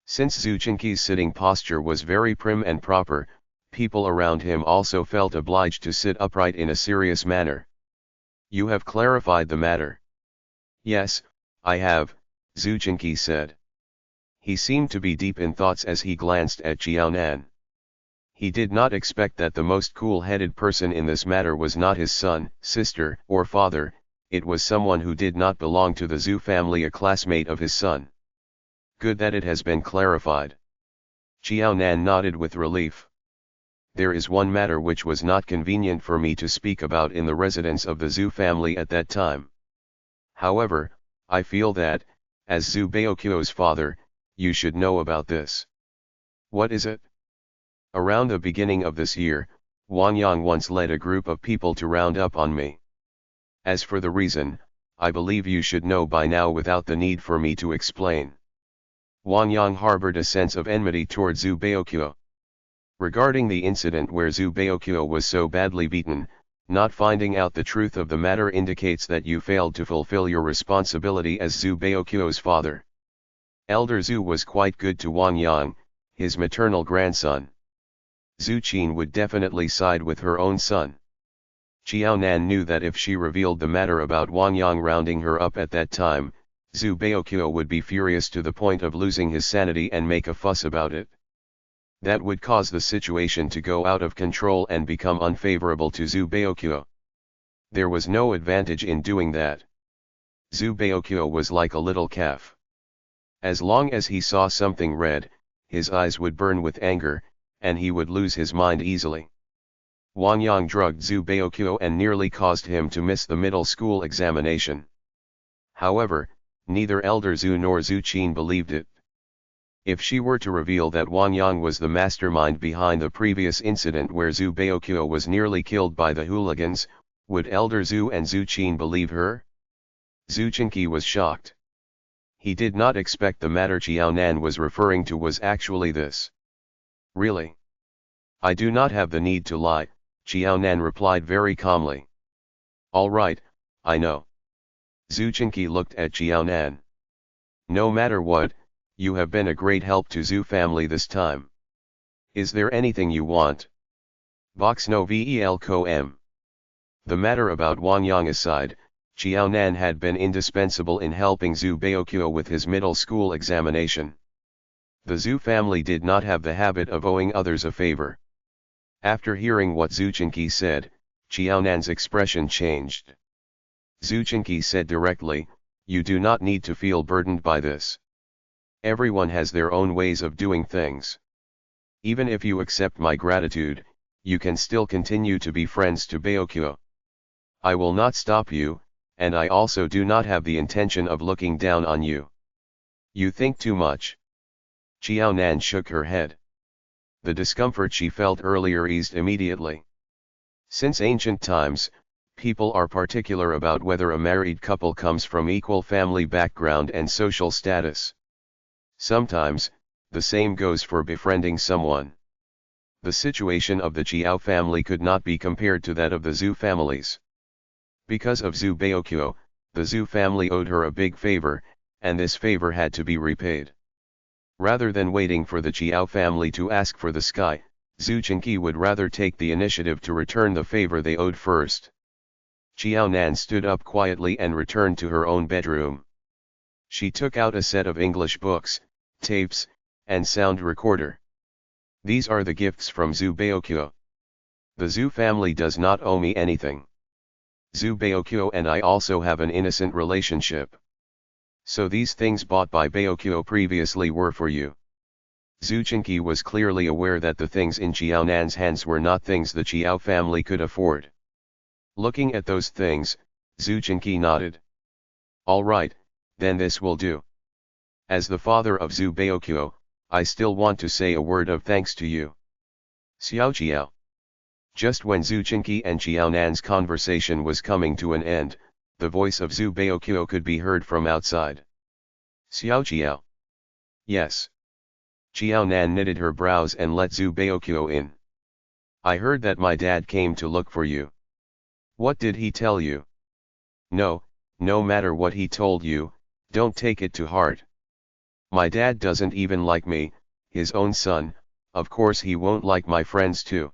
Since Zhu Chenqi's sitting posture was very prim and proper, people around him also felt obliged to sit upright in a serious manner. You have clarified the matter. Yes, I have, Zhu Chenqi said. He seemed to be deep in thoughts as he glanced at Xiao Nan. He did not expect that the most cool-headed person in this matter was not his son, sister, or father. It was someone who did not belong to the Zhu family, a classmate of his son. Good that it has been clarified. Xiao Nan nodded with relief. There is one matter which was not convenient for me to speak about in the residence of the Zhu family at that time. However, I feel that, as Zhu Baoqiu's father, you should know about this. What is it? Around the beginning of this year, Wang Yang once led a group of people to round up on me. As for the reason, I believe you should know by now without the need for me to explain. Wang Yang harbored a sense of enmity toward Zhu Baoqiu. Regarding the incident where Zhu Baoqiu was so badly beaten, not finding out the truth of the matter indicates that you failed to fulfill your responsibility as Zhu Baoqiu's father. Elder Zhu was quite good to Wang Yang, his maternal grandson. Zhu Qin would definitely side with her own son. Xiao Nan knew that if she revealed the matter about Wang Yang rounding her up at that time, Zhu Baoqiu would be furious to the point of losing his sanity and make a fuss about it. That would cause the situation to go out of control and become unfavorable to Zhu Baoqiu. There was no advantage in doing that. Zhu Baoqiu was like a little calf. As long as he saw something red, his eyes would burn with anger, and he would lose his mind easily. Wang Yang drugged Zhu Baoqiu and nearly caused him to miss the middle school examination. However, neither Elder Zhu nor Zhu Qin believed it. If she were to reveal that Wang Yang was the mastermind behind the previous incident where Zhu Baoqiu was nearly killed by the hooligans, would Elder Zhu and Zhu Qin believe her? Zhu Chenqi was shocked. He did not expect the matter Xiao Nan was referring to was actually this. Really? I do not have the need to lie, Xiao Nan replied very calmly. All right, I know. Zhu Chenqi looked at Xiao Nan. No matter what, you have been a great help to Zhu family this time. Is there anything you want? Vox no vel com. The matter about Wang Yang aside, Xiao Nan had been indispensable in helping Zhu Baoqiu with his middle school examination. The Zhu family did not have the habit of owing others a favor. After hearing what Zhu Chenqi said, Xiao Nan's expression changed. Zhu Chenqi said directly, you do not need to feel burdened by this. Everyone has their own ways of doing things. Even if you accept my gratitude, you can still continue to be friends to Baoqiu. I will not stop you, and I also do not have the intention of looking down on you. You think too much. Xiao Nan shook her head. The discomfort she felt earlier eased immediately. Since ancient times, People are particular about whether a married couple comes from equal family background and social status. Sometimes, the same goes for befriending someone. The situation of the Chiao family could not be compared to that of the Zhu families. Because of Zhu Baokyo, the Zhu family owed her a big favor, and this favor had to be repaid. Rather than waiting for the Chiao family to ask for the sky, Zhu Chenqi would rather take the initiative to return the favor they owed first. Chiao Nan stood up quietly and returned to her own bedroom. She took out a set of English books, tapes, and sound recorder. These are the gifts from Zhu Baokyo. The Zhu family does not owe me anything. Zhu Baokyo and I also have an innocent relationship. So these things bought by Baokyo previously were for you. Zhu Chenqi was clearly aware that the things in Chiao Nan's hands were not things the Chiao family could afford. Looking at those things, Zhu Chenqi nodded. All right, then this will do. As the father of Zhu Baokyo, I still want to say a word of thanks to you. Xiao Chiao. Just when Zhu Chenqi and Chiao Nan's conversation was coming to an end, the voice of Zhu Baokyo could be heard from outside. Xiao Chiao. Yes. Chiao Nan knitted her brows and let Zhu Baokyo in. I heard that my dad came to look for you. What did he tell you? No matter what he told you, don't take it to heart. My dad doesn't even like me, his own son, of course he won't like my friends too.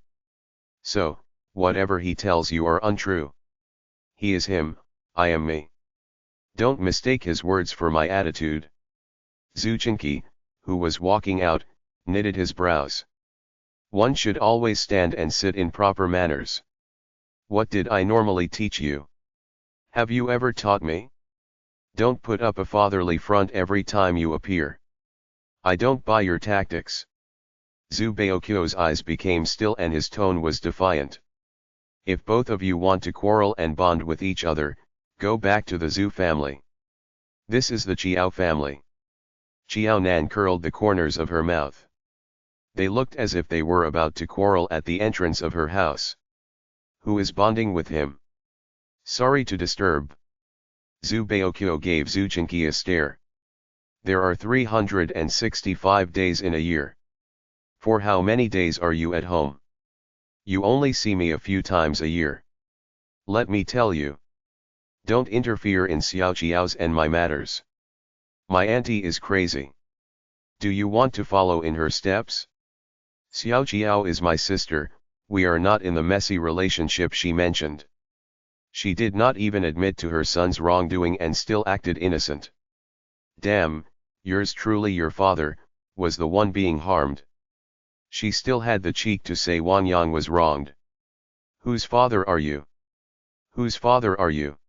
So, whatever he tells you are untrue. He is him, I am me. Don't mistake his words for my attitude. Zhu Chenqi, who was walking out, knitted his brows. One should always stand and sit in proper manners. What did I normally teach you? Have you ever taught me? Don't put up a fatherly front every time you appear. I don't buy your tactics. Zhu Baokyo's eyes became still and his tone was defiant. If both of you want to quarrel and bond with each other, go back to the Zhu family. This is the Chiao family. Chiao Nan curled the corners of her mouth. They looked as if they were about to quarrel at the entrance of her house. Who is bonding with him? Sorry to disturb. Zhu Baokyo gave Zhu Chenqi a stare. There are 365 days in a year. For how many days are you at home? You only see me a few times a year. Let me tell you. Don't interfere in Xiao Chiao's and my matters. My auntie is crazy. Do you want to follow in her steps? Xiao Chiao is my sister, we are not in the messy relationship she mentioned. She did not even admit to her son's wrongdoing and still acted innocent. Damn, yours truly, your father, was the one being harmed. She still had the cheek to say Wang Yang was wronged. Whose father are you? Whose father are you?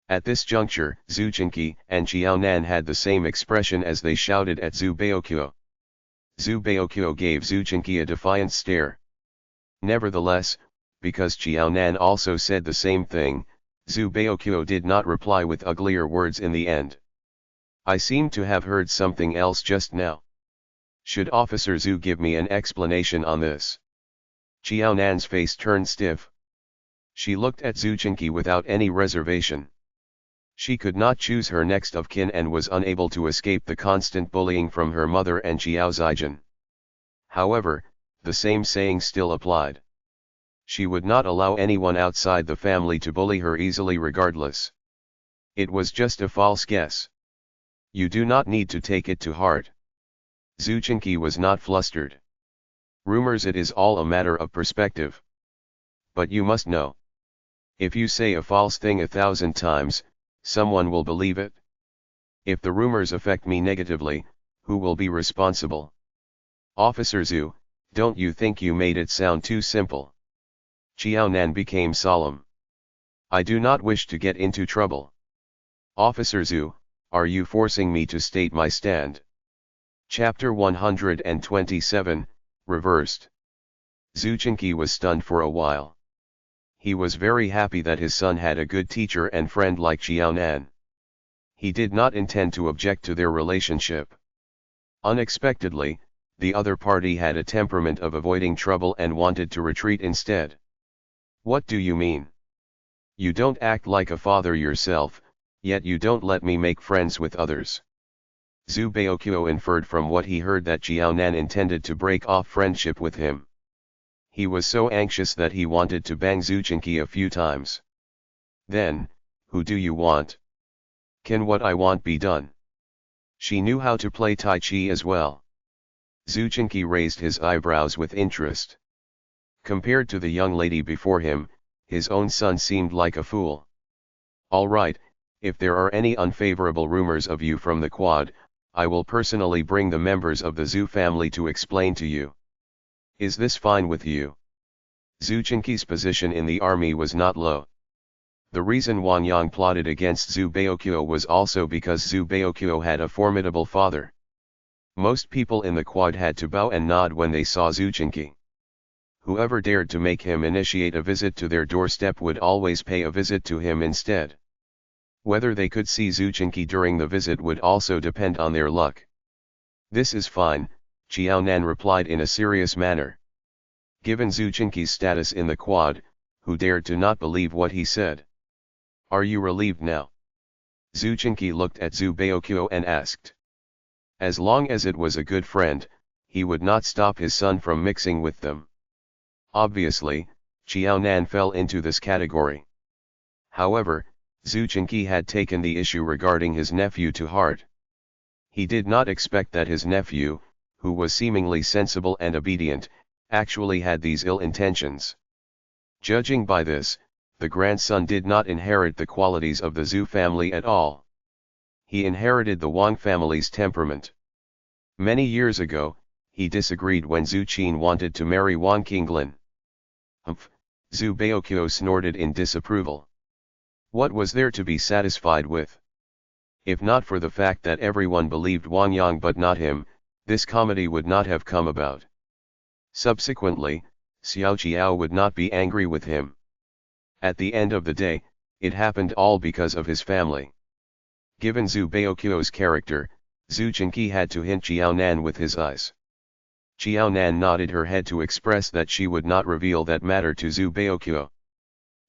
At this juncture, Zhu Chenqi and Chiao Nan had the same expression as they shouted at Zhu Baokyo. Zhu Baokyo gave Zhu Chenqi a defiant stare. Nevertheless, because Chiao Nan also said the same thing, Zhu Baokyo did not reply with uglier words in the end. I seem to have heard something else just now. Should Officer Zhu give me an explanation on this? Chiao Nan's face turned stiff. She looked at Zhu Chenqi without any reservation. She could not choose her next of kin and was unable to escape the constant bullying from her mother and Chiao Zijin. However, the same saying still applied. She would not allow anyone outside the family to bully her easily regardless. It was just a false guess. You do not need to take it to heart. Zhu Chenqi was not flustered. Rumors, it is all a matter of perspective. But you must know. If you say a false thing 1,000 times, someone will believe it. If the rumors affect me negatively, who will be responsible? Officer Zhu, don't you think you made it sound too simple? Chiao Nan became solemn. I do not wish to get into trouble. Officer Zhu, are you forcing me to state my stand? Chapter 127, Reversed. Zhu Chenqi was stunned for a while. He was very happy that his son had a good teacher and friend like Chiao Nan. He did not intend to object to their relationship. Unexpectedly, the other party had a temperament of avoiding trouble and wanted to retreat instead. What do you mean? You don't act like a father yourself, yet you don't let me make friends with others. Zhu Baoqiu inferred from what he heard that Jiaonan intended to break off friendship with him. He was so anxious that he wanted to bang Zhu Chenqi a few times. Then, who do you want? Can what I want be done? She knew how to play Tai Chi as well. Zhu Chenqi raised his eyebrows with interest. Compared to the young lady before him, his own son seemed like a fool. All right, if there are any unfavorable rumors of you from the quad, I will personally bring the members of the Zhu family to explain to you. Is this fine with you? Zhu Chenqi's position in the army was not low. The reason Wang Yang plotted against Zhu Baoqiu was also because Zhu Baoqiu had a formidable father. Most people in the quad had to bow and nod when they saw Zhu Chenqi. Whoever dared to make him initiate a visit to their doorstep would always pay a visit to him instead. Whether they could see Zhu Chenqi during the visit would also depend on their luck. This is fine, Jiaonan replied in a serious manner. Given Zhu Chenqi's status in the quad, who dared to not believe what he said? Are you relieved now? Zhu Chenqi looked at Zhu Baoqiu and asked. As long as it was a good friend, he would not stop his son from mixing with them. Obviously, Jiaonan fell into this category. However, Zhu Chenqi had taken the issue regarding his nephew to heart. He did not expect that his nephew, who was seemingly sensible and obedient, actually had these ill intentions. Judging by this, the grandson did not inherit the qualities of the Zhu family at all. He inherited the Wang family's temperament. Many years ago, he disagreed when Zhu Qin wanted to marry Wang Qinglin. Humph, Zhu Baoqiu snorted in disapproval. What was there to be satisfied with? If not for the fact that everyone believed Wang Yang but not him, this comedy would not have come about. Subsequently, Xiao Jiao would not be angry with him. At the end of the day, it happened all because of his family. Given Zhu Baoqiu's character, Zhu Chenqi had to hint Jiaonan with his eyes. Jiaonan nodded her head to express that she would not reveal that matter to Zhu Baoqiu.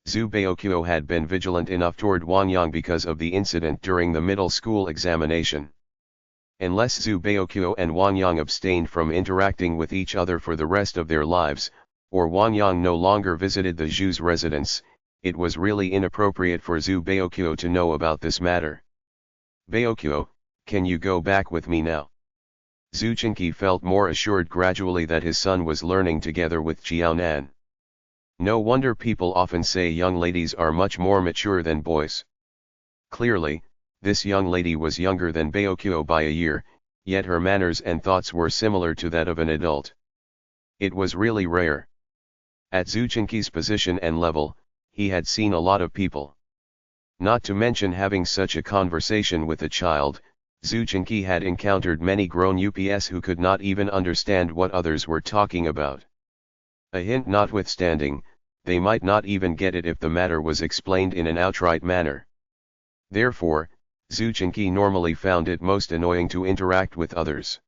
Zhu Baoqiu had been vigilant enough toward Wang Yang because of the incident during the middle school examination. Unless Zhu Baoqiu and Wang Yang abstained from interacting with each other for the rest of their lives, or Wang Yang no longer visited the Zhu's residence, it was really inappropriate for Zhu Baoqiu to know about this matter. Baoqiu, can you go back with me now? Zhu Chenqi felt more assured gradually that his son was learning together with Jiaonan. No wonder people often say young ladies are much more mature than boys. Clearly, this young lady was younger than Baoqiu by a year, yet her manners and thoughts were similar to that of an adult. It was really rare. At Zhu Chenqi's position and level, he had seen a lot of people. Not to mention having such a conversation with a child, Zhu Chenqi had encountered many grown ups who could not even understand what others were talking about. A hint notwithstanding, they might not even get it if the matter was explained in an outright manner. Therefore, Zhu Chenqi normally found it most annoying to interact with others.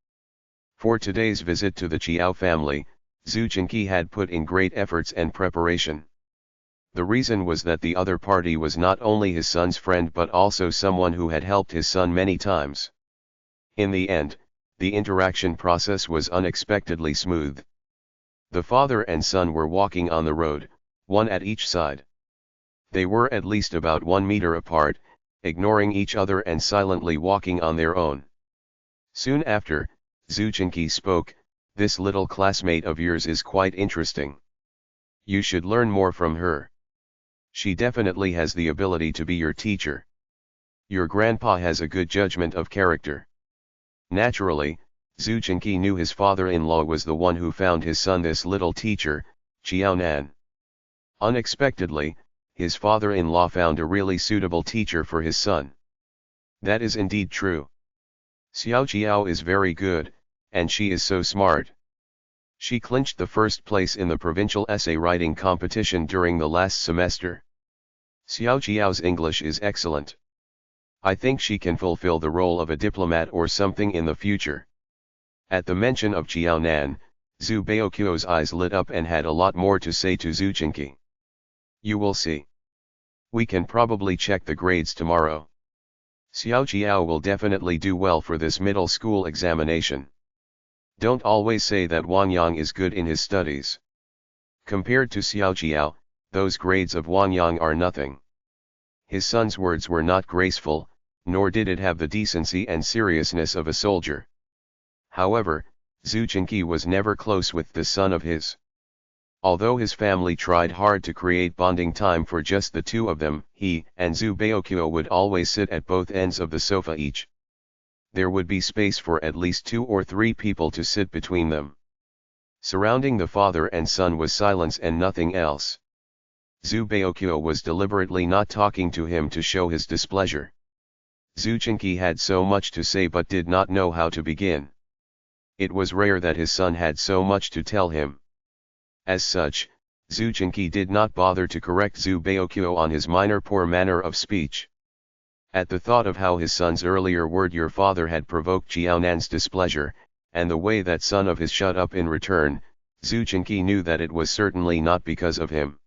For today's visit to the Qiao family, Zhu Chenqi had put in great efforts and preparation. The reason was that the other party was not only his son's friend but also someone who had helped his son many times. In the end, the interaction process was unexpectedly smooth. The father and son were walking on the road, one at each side. They were at least about 1 meter apart, ignoring each other and silently walking on their own. Soon after, Zhu Chenqi spoke, "This little classmate of yours is quite interesting. You should learn more from her. She definitely has the ability to be your teacher. Your grandpa has a good judgment of character." Naturally, Zhu Chenqi knew his father-in-law was the one who found his son this little teacher, Jiaonan. Unexpectedly, his father-in-law found a really suitable teacher for his son. That is indeed true. Xiao Jiao is very good, and she is so smart. She clinched the first place in the provincial essay writing competition during the last semester. Xiao Jiao's English is excellent. I think she can fulfill the role of a diplomat or something in the future. At the mention of Jiaonan, Zhu Baoqiu's eyes lit up and had a lot more to say to Zhu Chenqi. You will see. We can probably check the grades tomorrow. Xiao Jiao will definitely do well for this middle school examination. Don't always say that Wang Yang is good in his studies. Compared to Xiao Jiao, those grades of Wang Yang are nothing. His son's words were not graceful, nor did it have the decency and seriousness of a soldier. However, Zhu Chenqi was never close with this son of his. Although his family tried hard to create bonding time for just the two of them, he and Zhu Baoqiu would always sit at both ends of the sofa each. There would be space for at least 2 or 3 people to sit between them. Surrounding the father and son was silence and nothing else. Zhu Baoqiu was deliberately not talking to him to show his displeasure. Zhu Chenqi had so much to say but did not know how to begin. It was rare that his son had so much to tell him. As such, Zhu Chenqi did not bother to correct Zhu Baoqiu on his minor poor manner of speech. At the thought of how his son's earlier word "your father" had provoked Jiaonan's displeasure, and the way that son of his shut up in return, Zhu Chenqi knew that it was certainly not because of him.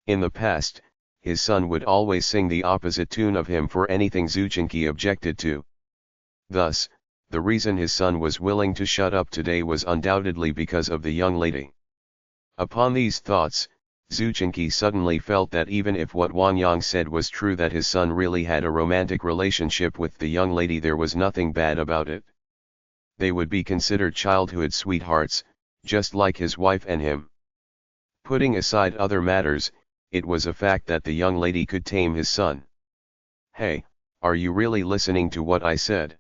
In the past, his son would always sing the opposite tune of him for anything Zhu Chenqi objected to. Thus, the reason his son was willing to shut up today was undoubtedly because of the young lady. Upon these thoughts, Zhu Chenqi suddenly felt that even if what Wang Yang said was true, that his son really had a romantic relationship with the young lady, there was nothing bad about it. They would be considered childhood sweethearts, just like his wife and him. Putting aside other matters, it was a fact that the young lady could tame his son. "Hey, are you really listening to what I said?"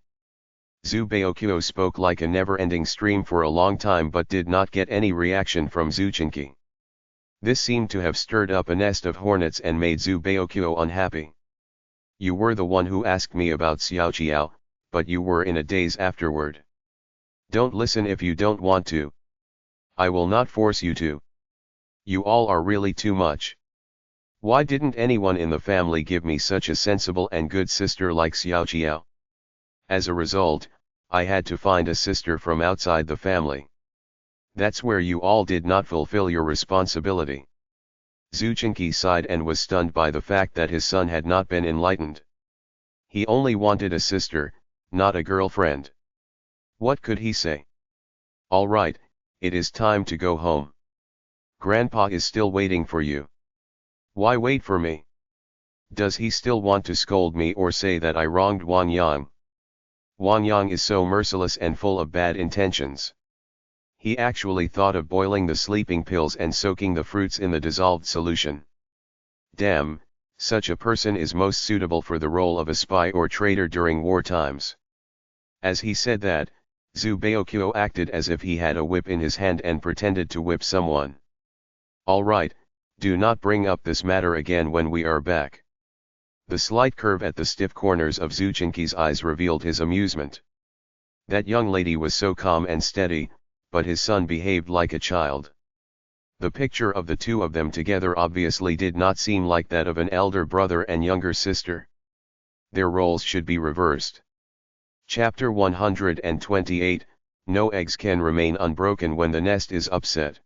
Zhu Baoqiu spoke like a never-ending stream for a long time but did not get any reaction from Zhu Chenqi. This seemed to have stirred up a nest of hornets and made Zhu Baoqiu unhappy. "You were the one who asked me about Xiao Jiao, but you were in a daze afterward. Don't listen if you don't want to. I will not force you to. You all are really too much. Why didn't anyone in the family give me such a sensible and good sister like Xiao Jiao? As a result, I had to find a sister from outside the family. That's where you all did not fulfill your responsibility." Zhu Chenqi sighed and was stunned by the fact that his son had not been enlightened. He only wanted a sister, not a girlfriend. What could he say? "All right, it is time to go home. Grandpa is still waiting for you." "Why wait for me? Does he still want to scold me or say that I wronged Wang Yang? Wang Yang is so merciless and full of bad intentions. He actually thought of boiling the sleeping pills and soaking the fruits in the dissolved solution. Damn, such a person is most suitable for the role of a spy or traitor during war times." As he said that, Zhu Baoqiu acted as if he had a whip in his hand and pretended to whip someone. "All right, do not bring up this matter again when we are back." The slight curve at the stiff corners of Zhu Chenqi's eyes revealed his amusement. That young lady was so calm and steady, but his son behaved like a child. The picture of the two of them together obviously did not seem like that of an elder brother and younger sister. Their roles should be reversed. Chapter 128, No eggs can remain unbroken when the nest is upset.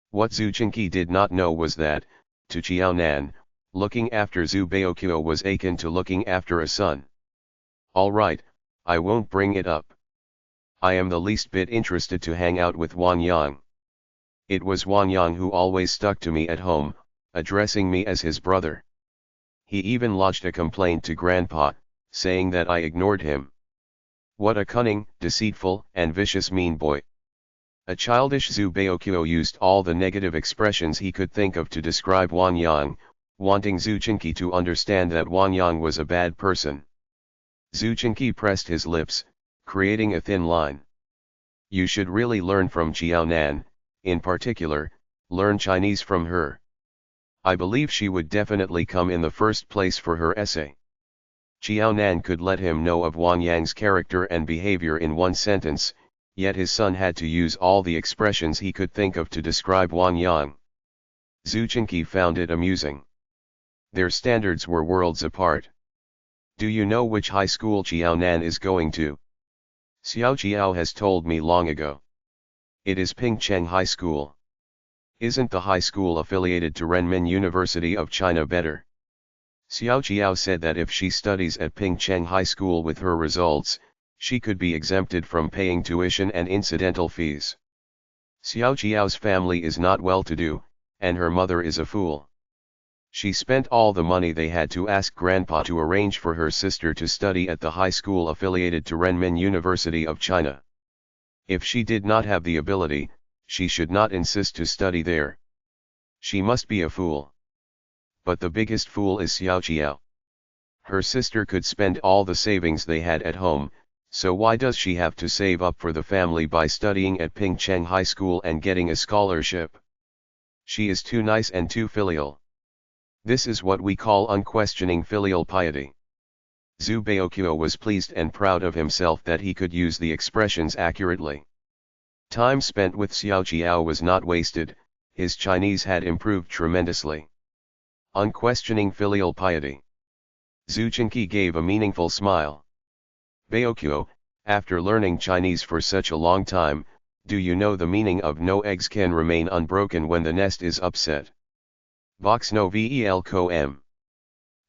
What Zhu Chenqi did not know was that, to Jiaonan, looking after Zhu Baoqiu was akin to looking after a son. "All right, I won't bring it up. I am the least bit interested to hang out with Wang Yang. It was Wang Yang who always stuck to me at home, addressing me as his brother. He even lodged a complaint to Grandpa, saying that I ignored him. What a cunning, deceitful, and vicious mean boy." A childish Zhu Baoqiu used all the negative expressions he could think of to describe Wang Yang, wanting Zhu Chenqi to understand that Wang Yang was a bad person. Zhu Chenqi pressed his lips, creating a thin line. "You should really learn from Jiaonan, in particular, learn Chinese from her. I believe she would definitely come in the first place for her essay." Jiaonan could let him know of Wang Yang's character and behavior in one sentence, yet his son had to use all the expressions he could think of to describe Wang Yang. Zhu Chenqi found it amusing. Their standards were worlds apart. "Do you know which high school Jiaonan is going to?" "Xiao Jiao has told me long ago. It is Pingcheng High School." "Isn't the high school affiliated to Renmin University of China better?" Xiao Qiao said that if she studies at Pingcheng High School with her results, she could be exempted from paying tuition and incidental fees. Xiao Qiao's family is not well-to-do, and her mother is a fool. She spent all the money they had to ask Grandpa to arrange for her sister to study at the high school affiliated to Renmin University of China. If she did not have the ability, she should not insist to study there. She must be a fool. But the biggest fool is Xiao Qiao. Her sister could spend all the savings they had at home, so why does she have to save up for the family by studying at Pingcheng High School and getting a scholarship? She is too nice and too filial. This is what we call unquestioning filial piety. Zhu Baoqiu was pleased and proud of himself that he could use the expressions accurately. Time spent with Xiao Qiao was not wasted, his Chinese had improved tremendously. Unquestioning filial piety. Zhu Chenqi gave a meaningful smile. Baoqiu, after learning Chinese for such a long time, do you know the meaning of no eggs can remain unbroken when the nest is upset? Vox no vel com.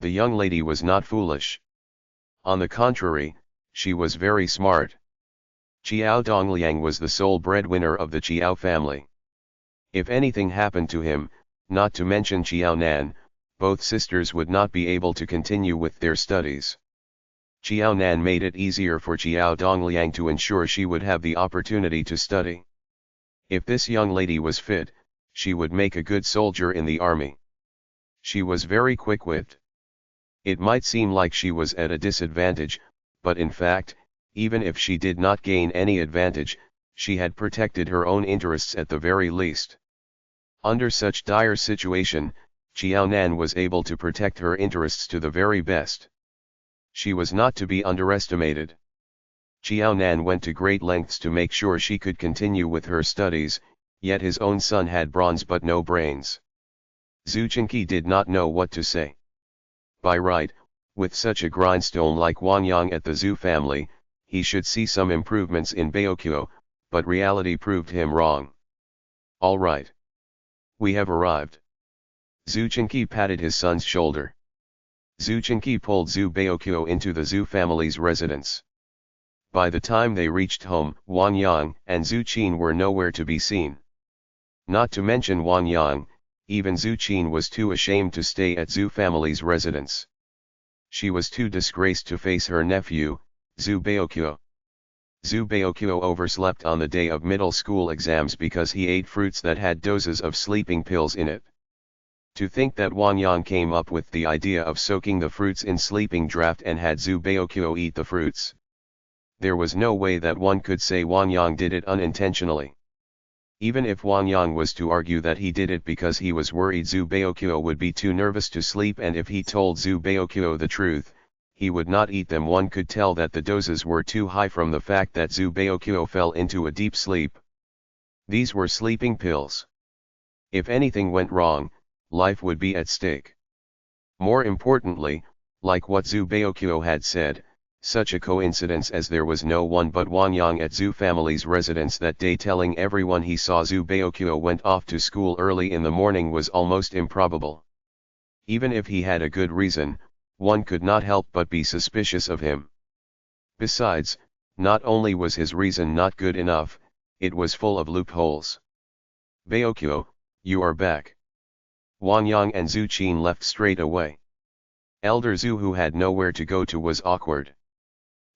The young lady was not foolish. On the contrary, she was very smart. Qiao Dongliang was the sole breadwinner of the Qiao family. If anything happened to him, not to mention Qiao Nan, both sisters would not be able to continue with their studies. Qiao Nan made it easier for Qiao Dongliang to ensure she would have the opportunity to study. If this young lady was fit, she would make a good soldier in the army. She was very quick-witted. It might seem like she was at a disadvantage, but in fact, even if she did not gain any advantage, she had protected her own interests at the very least. Under such dire situation, Qiao Nan was able to protect her interests to the very best. She was not to be underestimated. Qiao Nan went to great lengths to make sure she could continue with her studies, yet his own son had brains but no brains. Zhu Chenqi did not know what to say. By right, with such a grindstone like Wang Yang at the Zhu family, he should see some improvements in Baoqiu, but reality proved him wrong. All right. We have arrived. Zhu Chenqi patted his son's shoulder. Zhu Chenqi pulled Zhu Baoqiu into the Zhu family's residence. By the time they reached home, Wang Yang and Zhu Qin were nowhere to be seen. Not to mention Wang Yang, even Zhu Qin was too ashamed to stay at Zhu family's residence. She was too disgraced to face her nephew, Zhu Baoqiu. Zhu Baoqiu overslept on the day of middle school exams because he ate fruits that had doses of sleeping pills in it. To think that Wang Yang came up with the idea of soaking the fruits in sleeping draught and had Zhu Baoqiu eat the fruits. There was no way that one could say Wang Yang did it unintentionally. Even if Wang Yang was to argue that he did it because he was worried Zhu Baoqiu would be too nervous to sleep, and if he told Zhu Baoqiu the truth, he would not eat them, one could tell that the doses were too high from the fact that Zhu Baoqiu fell into a deep sleep. These were sleeping pills. If anything went wrong, life would be at stake. More importantly, like what Zhu Baoqiu had said, such a coincidence as there was no one but Wang Yang at Zhu family's residence that day telling everyone he saw Zhu Baoqiu went off to school early in the morning was almost improbable. Even if he had a good reason, one could not help but be suspicious of him. Besides, not only was his reason not good enough, it was full of loopholes. Baoqiu, you are back. Wang Yang and Zhu Qin left straight away. Elder Zhu, who had nowhere to go to, was awkward.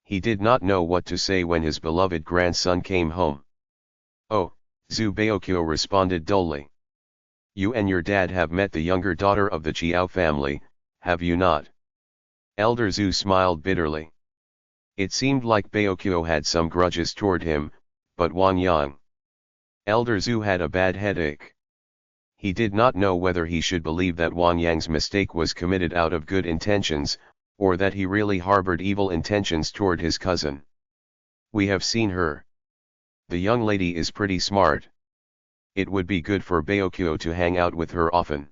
He did not know what to say when his beloved grandson came home. Oh, Zhu Baoqiu responded dully. You and your dad have met the younger daughter of the Qiao family, have you not? Elder Zhu smiled bitterly. It seemed like Baoqiu had some grudges toward him, but Wang Yang. Elder Zhu had a bad headache. He did not know whether he should believe that Wang Yang's mistake was committed out of good intentions, or that he really harbored evil intentions toward his cousin. We have seen her. The young lady is pretty smart. It would be good for Baoqiu to hang out with her often.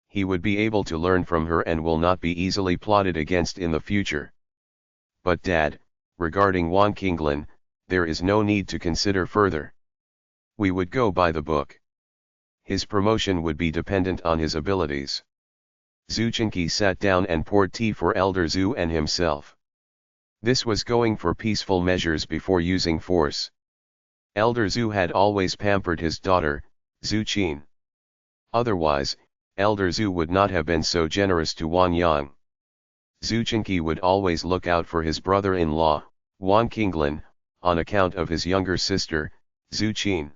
He would be able to learn from her and will not be easily plotted against in the future. But Dad, regarding Wang Qinglin, there is no need to consider further. We would go by the book. His promotion would be dependent on his abilities. Zhu Qingqi sat down and poured tea for Elder Zhu and himself. This was going for peaceful measures before using force. Elder Zhu had always pampered his daughter, Zhu Qin. Otherwise, Elder Zhu would not have been so generous to Wang Yang. Zhu Qingqi would always look out for his brother-in-law, Wang Qinglin, on account of his younger sister, Zhu Qin.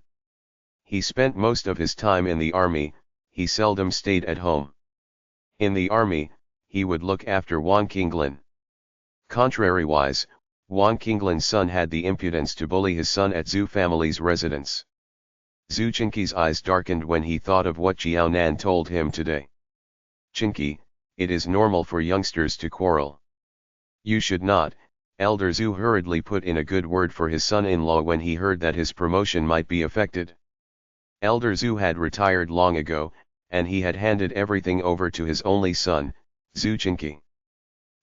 He spent most of his time in the army, he seldom stayed at home. In the army, he would look after Wang Qinglin. Contrariwise, Wang Qinglin's son had the impudence to bully his son at Zhu family's residence. Zhu Qingqi's eyes darkened when he thought of what Jiaonan told him today. Qingqi, it is normal for youngsters to quarrel. You should not. Elder Zhu hurriedly put in a good word for his son-in-law when he heard that his promotion might be affected. Elder Zhu had retired long ago, and he had handed everything over to his only son, Zhu Qingqi.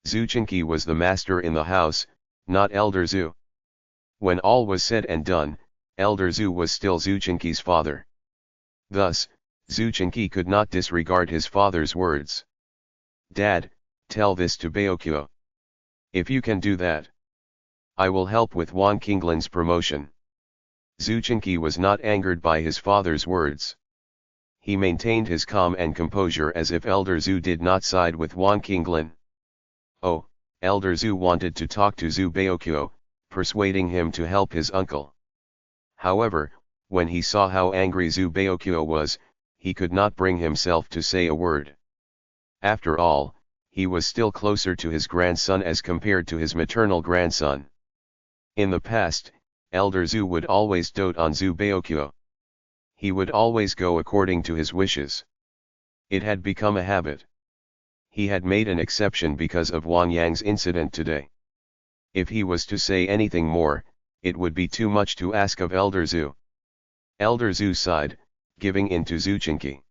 Zhu Qingqi was the master in the house, not Elder Zhu. When all was said and done, Elder Zhu was still Zhu Qingqi's father. Thus, Zhu Qingqi could not disregard his father's words. Dad, tell this to Baoqiu. If you can do that, I will help with Wang Qinglin's promotion. Zhu Qingqi was not angered by his father's words. He maintained his calm and composure as if Elder Zhu did not side with Wang Qinglin. Oh, Elder Zhu wanted to talk to Zhu Baoqiu, persuading him to help his uncle. However, when he saw how angry Zhu Baoqiu was, he could not bring himself to say a word. After all, he was still closer to his grandson as compared to his maternal grandson. In the past, Elder Zhu would always dote on Zhu Baoqiu. He would always go according to his wishes. It had become a habit. He had made an exception because of Wang Yang's incident today. If he was to say anything more, it would be too much to ask of Elder Zhu. Elder Zhu sighed, giving in to Zhu Qingqi.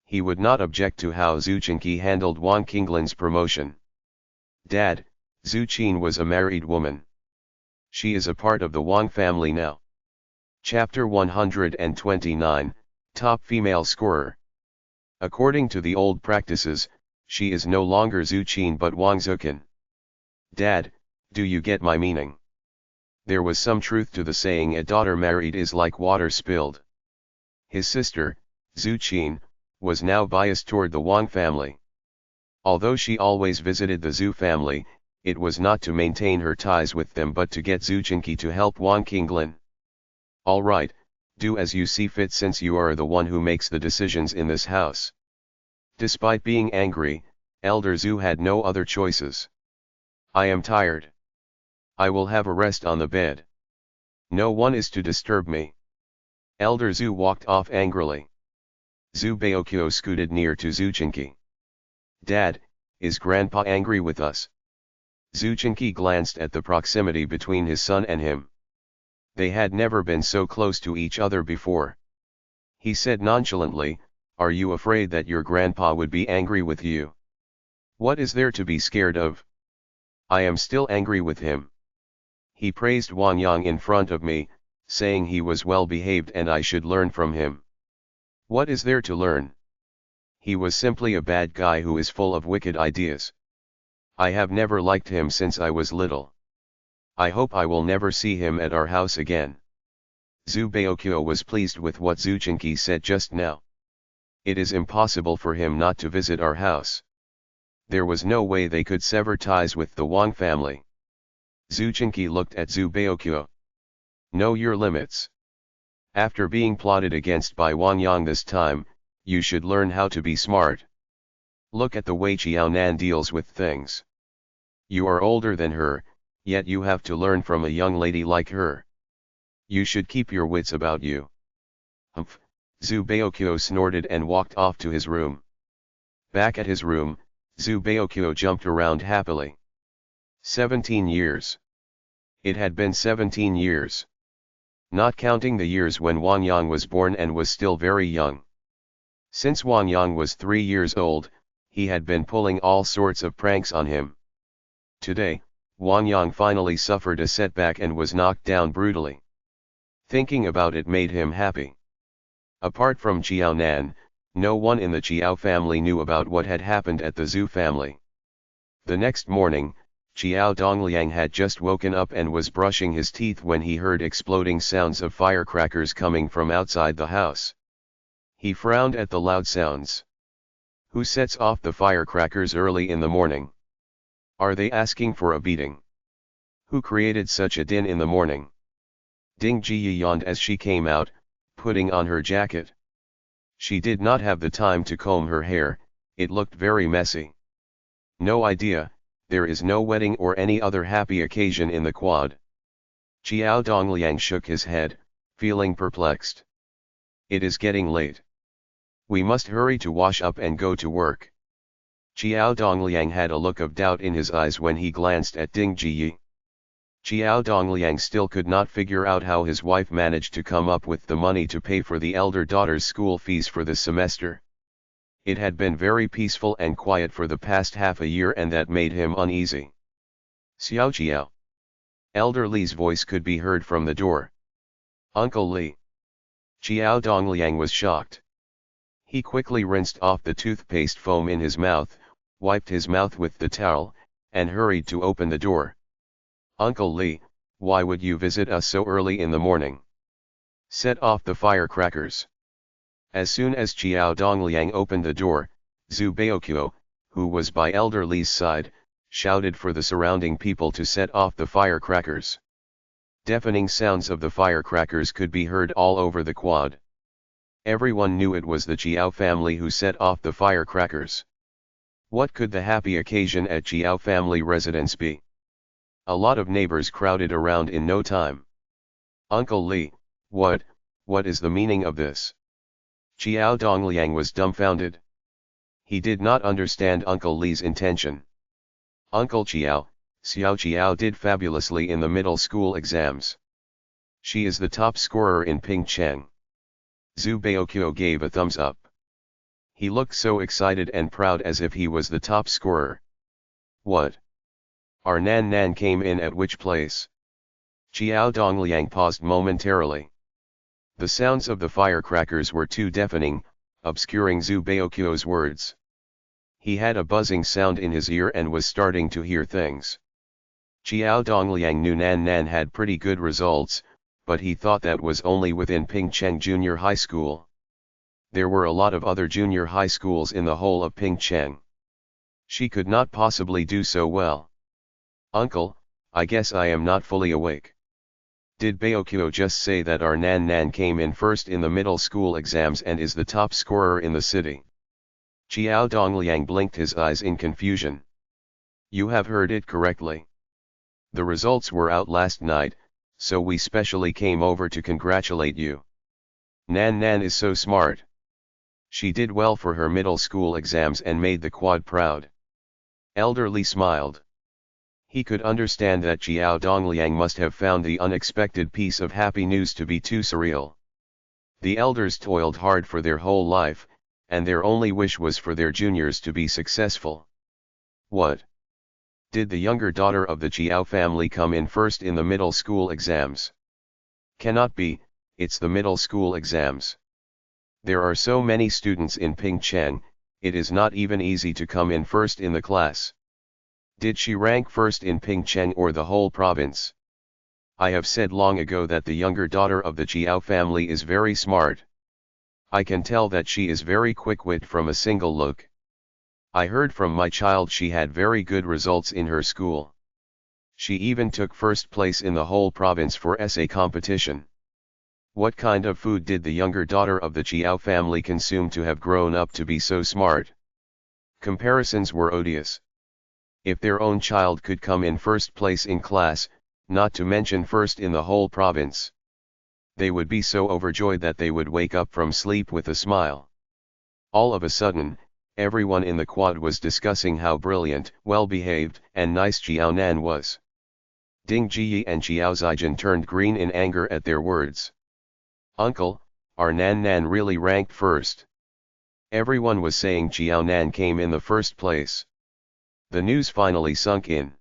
He would not object to how Zhu Qingqi handled Wang Qinglin's promotion. Dad, Zhu Qin was a married woman. She is a part of the Wang family now. Chapter 129, Top Female Scorer. According to the old practices, she is no longer Zhu Qin but Wang Zuqin. Dad, do you get my meaning? There was some truth to the saying a daughter married is like water spilled. His sister, Zhu Qin, was now biased toward the Wang family. Although she always visited the Zhu family, it was not to maintain her ties with them but to get Zhu Qingqi to help Wang Qinglin. All right, do as you see fit since you are the one who makes the decisions in this house. Despite being angry, Elder Zhu had no other choices. I am tired. I will have a rest on the bed. No one is to disturb me. Elder Zhu walked off angrily. Zhu Baoqiu scooted near to Zhu Qingqi. Dad, is Grandpa angry with us? Zhu Qingqi glanced at the proximity between his son and him. They had never been so close to each other before. He said nonchalantly, are you afraid that your grandpa would be angry with you? What is there to be scared of? I am still angry with him. He praised Wang Yang in front of me, saying he was well behaved and I should learn from him. What is there to learn? He was simply a bad guy who is full of wicked ideas. I have never liked him since I was little. I hope I will never see him at our house again. Zhu Baoqiu was pleased with what Zhu Qingqi said just now. It is impossible for him not to visit our house. There was no way they could sever ties with the Wang family. Zhu Qingqi looked at Zhu Baoqiu. Know your limits. After being plotted against by Wang Yang this time, you should learn how to be smart. Look at the way Jiaonan deals with things. You are older than her, yet you have to learn from a young lady like her. You should keep your wits about you. Humph, Zhu Baoqiu snorted and walked off to his room. Back at his room, Zhu Baoqiu jumped around happily. 17 years. It had been 17 years. Not counting the years when Wang Yang was born and was still very young. Since Wang Yang was 3 years old, he had been pulling all sorts of pranks on him. Today, Wang Yang finally suffered a setback and was knocked down brutally. Thinking about it made him happy. Apart from Jiaonan, No one in the Chiao family knew about what had happened at the Zhu family. The next morning, Chiao Dongliang had just woken up and was brushing his teeth when he heard exploding sounds of firecrackers coming from outside the house. He frowned at the loud sounds. Who sets off the firecrackers early in the morning? Are they asking for a beating? Who created such a din in the morning? Ding Ji yawned as she came out, putting on her jacket. She did not have the time to comb her hair, it looked very messy. No idea, there is no wedding or any other happy occasion in the quad. Chiao Dongliang shook his head, feeling perplexed. It is getting late. We must hurry to wash up and go to work. Chiao Dongliang had a look of doubt in his eyes when he glanced at Ding Ji. Chiao Dongliang still could not figure out how his wife managed to come up with the money to pay for the elder daughter's school fees for the semester. It had been very peaceful and quiet for the past half a year, and that made him uneasy. Xiao Chiao. Elder Li's voice could be heard from the door. Uncle Li. Chiao Dongliang was shocked. He quickly rinsed off the toothpaste foam in his mouth, wiped his mouth with the towel, and hurried to open the door. Uncle Li, why would you visit us so early in the morning? Set off the firecrackers. As soon as Chiao Dongliang opened the door, Zhu Baokyo, who was by Elder Li's side, shouted for the surrounding people to set off the firecrackers. Deafening sounds of the firecrackers could be heard all over the quad. Everyone knew it was the Chiao family who set off the firecrackers. What could the happy occasion at Chiao family residence be? A lot of neighbors crowded around in no time. Uncle Li, what is the meaning of this? Chiao Dongliang was dumbfounded. He did not understand Uncle Li's intention. Uncle Chiao, Xiao Chiao did fabulously in the middle school exams. She is the top scorer in Pingcheng. Zhu Baokyo gave a thumbs up. He looked so excited and proud as if he was the top scorer. What? Our Nan Nan came in at which place? Chiao Dongliang paused momentarily. The sounds of the firecrackers were too deafening, obscuring Zhu Baokyo's words. He had a buzzing sound in his ear and was starting to hear things. Chiao Dongliang knew Nan Nan had pretty good results, but he thought that was only within Pingcheng Junior High School. There were a lot of other junior high schools in the whole of Pingcheng. She could not possibly do so well. Uncle, I guess I am not fully awake. Did Baokyo just say that our Nan Nan came in first in the middle school exams and is the top scorer in the city? Chiao Dongliang blinked his eyes in confusion. You have heard it correctly. The results were out last night, so we specially came over to congratulate you. Nan Nan is so smart. She did well for her middle school exams and made the quad proud. Elder Li smiled. He could understand that Chiao Dongliang must have found the unexpected piece of happy news to be too surreal. The elders toiled hard for their whole life, and their only wish was for their juniors to be successful. What? Did the younger daughter of the Chiao family come in first in the middle school exams? Cannot be, it's the middle school exams. There are so many students in Pingcheng, it is not even easy to come in first in the class. Did she rank first in Pingcheng or the whole province? I have said long ago that the younger daughter of the Chiao family is very smart. I can tell that she is very quick-witted from a single look. I heard from my child she had very good results in her school. She even took first place in the whole province for essay competition. What kind of food did the younger daughter of the Chiao family consume to have grown up to be so smart? Comparisons were odious. If their own child could come in first place in class, not to mention first in the whole province, they would be so overjoyed that they would wake up from sleep with a smile. All of a sudden, everyone in the quad was discussing how brilliant, well-behaved, and nice Chiao Nan was. Ding Ji and Chiao Zijin turned green in anger at their words. Uncle, our Nan Nan really ranked first. Everyone was saying Chiao Nan came in the first place. The news finally sunk in.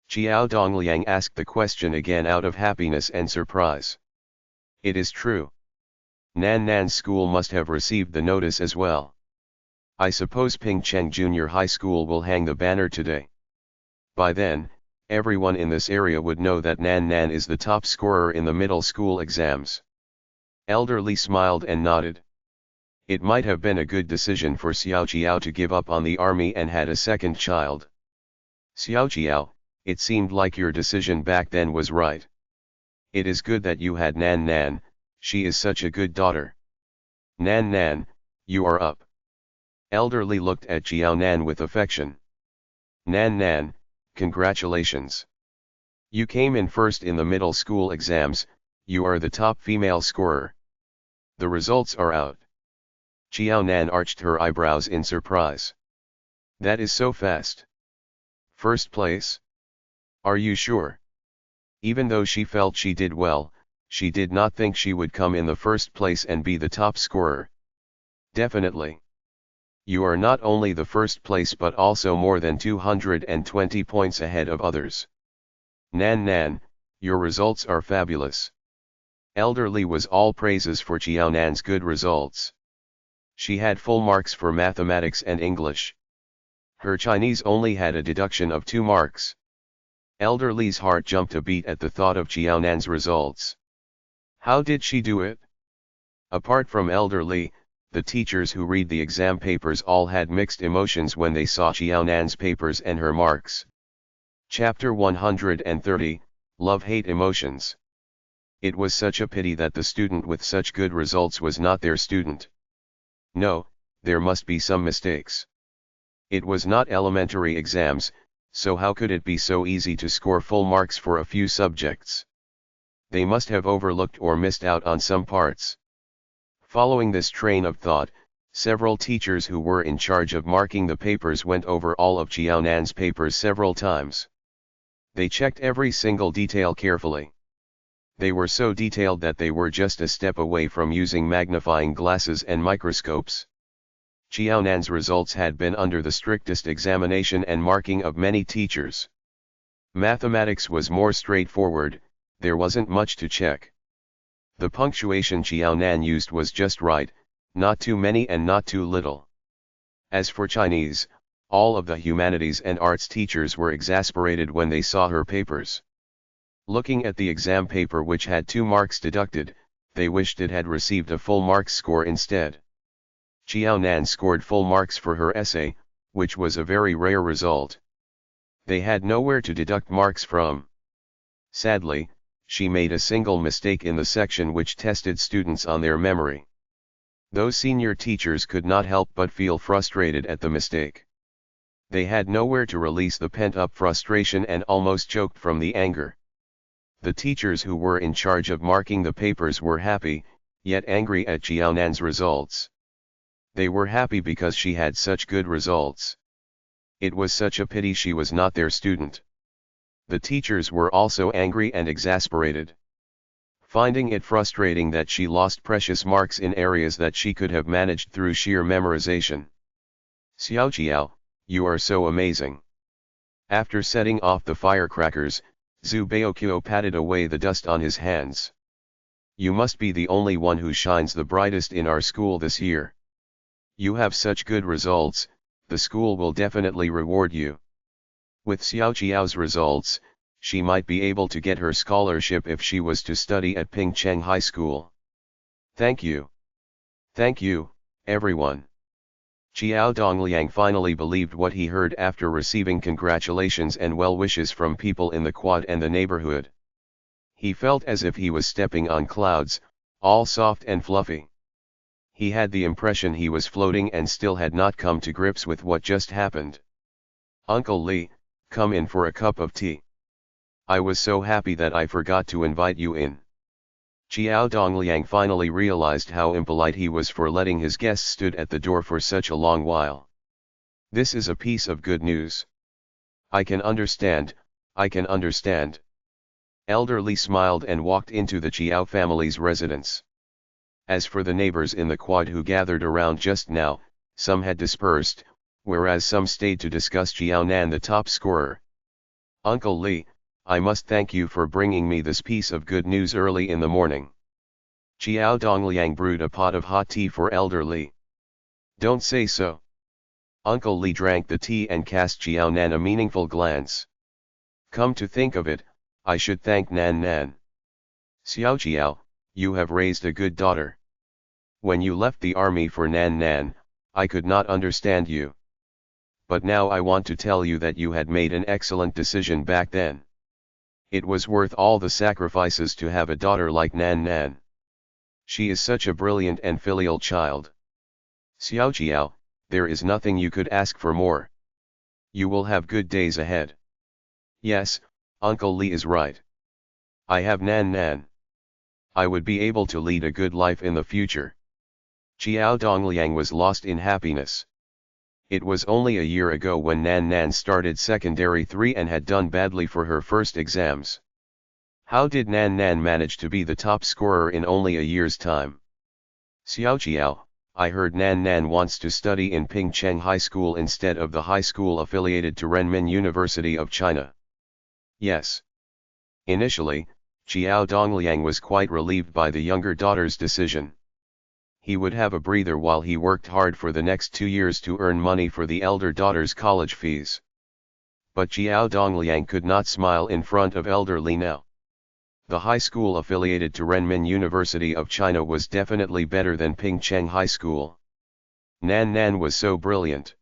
Chiao Dongliang asked the question again out of happiness and surprise. It is true. Nan Nan's school must have received the notice as well. I suppose Ping Cheng Junior High School will hang the banner today. By then, everyone in this area would know that Nan Nan is the top scorer in the middle school exams. Elder Li smiled and nodded. It might have been a good decision for Xiao Jiao to give up on the army and had a second child. Xiao Jiao, it seemed like your decision back then was right. It is good that you had Nan Nan, she is such a good daughter. Nan Nan, you are up. Elder Li looked at Jiao Nan with affection. Nan Nan, congratulations. You came in first in the middle school exams, you are the top female scorer. The results are out. Jiao Nan arched her eyebrows in surprise. That is so fast. First place? Are you sure? Even though she felt she did well, she did not think she would come in the first place and be the top scorer. Definitely. You are not only the first place but also more than 220 points ahead of others. Nan Nan, your results are fabulous. Elder Li was all praises for Jiao Nan's good results. She had full marks for mathematics and English. Her Chinese only had a deduction of 2 marks. Elder Li's heart jumped a beat at the thought of Jiao Nan's results. How did she do it? Apart from Elder Li, the teachers who read the exam papers all had mixed emotions when they saw Jiao Nan's papers and her marks. Chapter 130, Love-Hate Emotions. It was such a pity that the student with such good results was not their student. No, there must be some mistakes. It was not elementary exams, so how could it be so easy to score full marks for a few subjects? They must have overlooked or missed out on some parts. Following this train of thought, several teachers who were in charge of marking the papers went over all of Jiao Nan's papers several times. They checked every single detail carefully. They were so detailed that they were just a step away from using magnifying glasses and microscopes. Jiao Nan's results had been under the strictest examination and marking of many teachers. Mathematics was more straightforward, there wasn't much to check. The punctuation Jiao Nan used was just right, not too many and not too little. As for Chinese, all of the humanities and arts teachers were exasperated when they saw her papers. Looking at the exam paper which had 2 marks deducted, they wished it had received a full marks score instead. Jiao Nan scored full marks for her essay, which was a very rare result. They had nowhere to deduct marks from. Sadly, she made a single mistake in the section which tested students on their memory. Those senior teachers could not help but feel frustrated at the mistake. They had nowhere to release the pent-up frustration and almost choked from the anger. The teachers who were in charge of marking the papers were happy, yet angry at Jiao Nan's results. They were happy because she had such good results. It was such a pity she was not their student. The teachers were also angry and exasperated. Finding it frustrating that she lost precious marks in areas that she could have managed through sheer memorization. Xiao Jiao, you are so amazing. After setting off the firecrackers, Zhu Baoqiu patted away the dust on his hands. You must be the only one who shines the brightest in our school this year. You have such good results, the school will definitely reward you. With Xiao Jiao's results, she might be able to get her scholarship if she was to study at Ping Cheng High School. Thank you. Thank you, everyone. Xiao Dongliang finally believed what he heard after receiving congratulations and well wishes from people in the quad and the neighborhood. He felt as if he was stepping on clouds, all soft and fluffy. He had the impression he was floating and still had not come to grips with what just happened. Uncle Li, come in for a cup of tea. I was so happy that I forgot to invite you in. Xiao Dongliang finally realized how impolite he was for letting his guests stood at the door for such a long while. This is a piece of good news. I can understand, I can understand. Elder Li smiled and walked into the Xiao family's residence. As for the neighbors in the quad who gathered around just now, some had dispersed, whereas some stayed to discuss Jiao Nan the top scorer. Uncle Li, I must thank you for bringing me this piece of good news early in the morning. Xiao Dongliang brewed a pot of hot tea for Elder Li. Don't say so. Uncle Li drank the tea and cast Xiao Nan a meaningful glance. Come to think of it, I should thank Nan Nan. Xiao Xiao, you have raised a good daughter. When you left the army for Nan Nan, I could not understand you. But now I want to tell you that you had made an excellent decision back then. It was worth all the sacrifices to have a daughter like Nan Nan. She is such a brilliant and filial child. Xiao Xiao, there is nothing you could ask for more. You will have good days ahead. Yes, Uncle Li is right. I have Nan Nan. I would be able to lead a good life in the future. Xiao Dongliang was lost in happiness. It was only a year ago when Nan Nan started secondary 3 and had done badly for her first exams. How did Nan Nan manage to be the top scorer in only a year's time? Xiao Xiao, I heard Nan Nan wants to study in Pingcheng High School instead of the high school affiliated to Renmin University of China. Yes. Initially, Xiao Dongliang was quite relieved by the younger daughter's decision. He would have a breather while he worked hard for the next 2 years to earn money for the elder daughter's college fees. But Xiao Dongliang could not smile in front of Elder Li now. The high school affiliated to Renmin University of China was definitely better than Pingcheng High School. Nan Nan was so brilliant.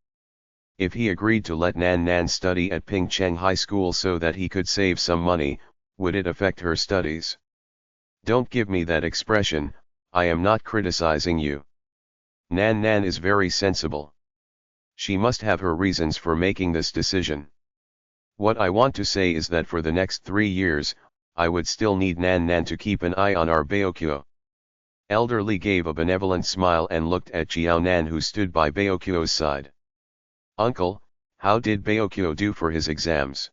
If he agreed to let Nan Nan study at Pingcheng High School so that he could save some money, would it affect her studies? Don't give me that expression, I am not criticizing you. Nan Nan is very sensible. She must have her reasons for making this decision. What I want to say is that for the next 3 years, I would still need Nan Nan to keep an eye on our Baokyo. Elder Li gave a benevolent smile and looked at Xiao Nan who stood by Baokyo's side. Uncle, how did Baokyo do for his exams?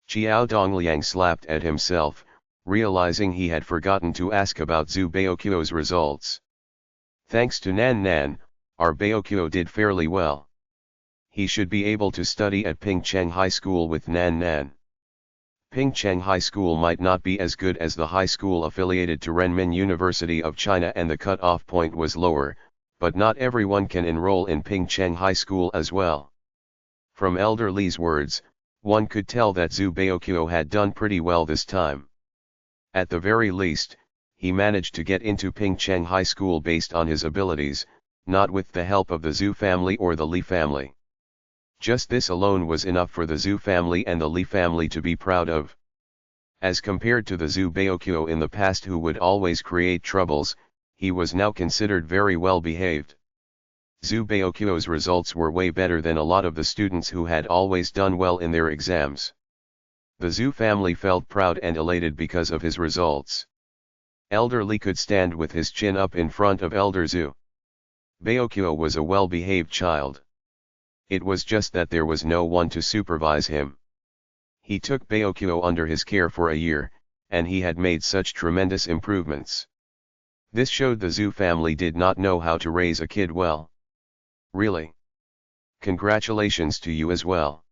Xiao Dongliang slapped at himself, realizing he had forgotten to ask about Zhu Baokyo's results. Thanks to Nan Nan, our Baokyo did fairly well. He should be able to study at Pingcheng High School with Nan Nan. Pingcheng High School might not be as good as the high school affiliated to Renmin University of China and the cut-off point was lower, but not everyone can enroll in Pingcheng High School as well. From Elder Li's words, one could tell that Zhu Baokyo had done pretty well this time. At the very least, he managed to get into Pingcheng High School based on his abilities, not with the help of the Zhu family or the Li family. Just this alone was enough for the Zhu family and the Li family to be proud of. As compared to the Zhu Baokyo in the past who would always create troubles, he was now considered very well behaved. Zhu Baokyo's results were way better than a lot of the students who had always done well in their exams. The Zhu family felt proud and elated because of his results. Elder Li could stand with his chin up in front of Elder Zhu. Baokyo was a well-behaved child. It was just that there was no one to supervise him. He took Baokyo under his care for a year, and he had made such tremendous improvements. This showed the Zhu family did not know how to raise a kid well. Really? Congratulations to you as well.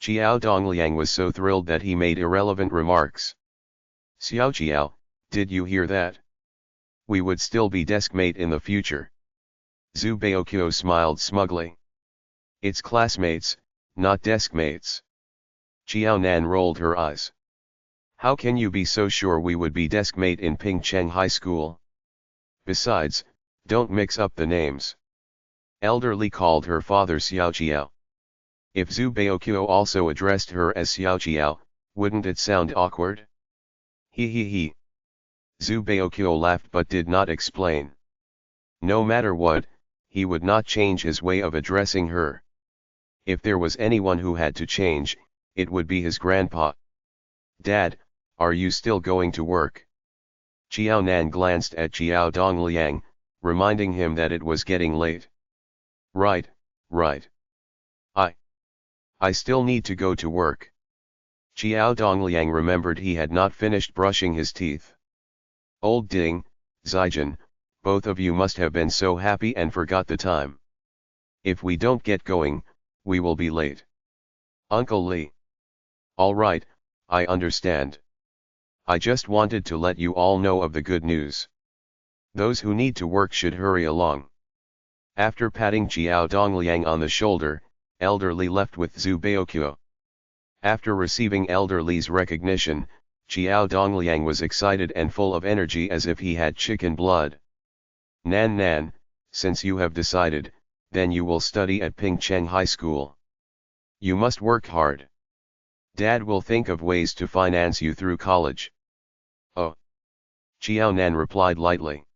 Xiao Dongliang was so thrilled that he made irrelevant remarks. Xiao Xiao, did you hear that? We would still be deskmate in the future. Zhu Baokyo smiled smugly. It's classmates, not deskmates. Xiao Nan rolled her eyes. How can you be so sure we would be deskmate in Pingcheng High School? Besides, don't mix up the names. Elder Li called her father Xiao Xiao. If Zhu Baokyo also addressed her as Xiao Xiao, wouldn't it sound awkward? He. Zhu Baokyo laughed but did not explain. No matter what, he would not change his way of addressing her. If there was anyone who had to change, it would be his grandpa. Dad, are you still going to work? Xiao Nan glanced at Xiao Dongliang, reminding him that it was getting late. Right. I still need to go to work. Xiao Dongliang remembered he had not finished brushing his teeth. Old Ding, Zijin, both of you must have been so happy and forgot the time. If we don't get going, we will be late. Uncle Li. All right, I understand. I just wanted to let you all know of the good news. Those who need to work should hurry along. After patting Xiao Dongliang on the shoulder, Elder Li left with Zhu Baoqiu. After receiving Elder Li's recognition, Xiao Dongliang was excited and full of energy as if he had chicken blood. Nan Nan, since you have decided, then you will study at Pingcheng High School. You must work hard. Dad will think of ways to finance you through college. Oh. Xiao Nan replied lightly.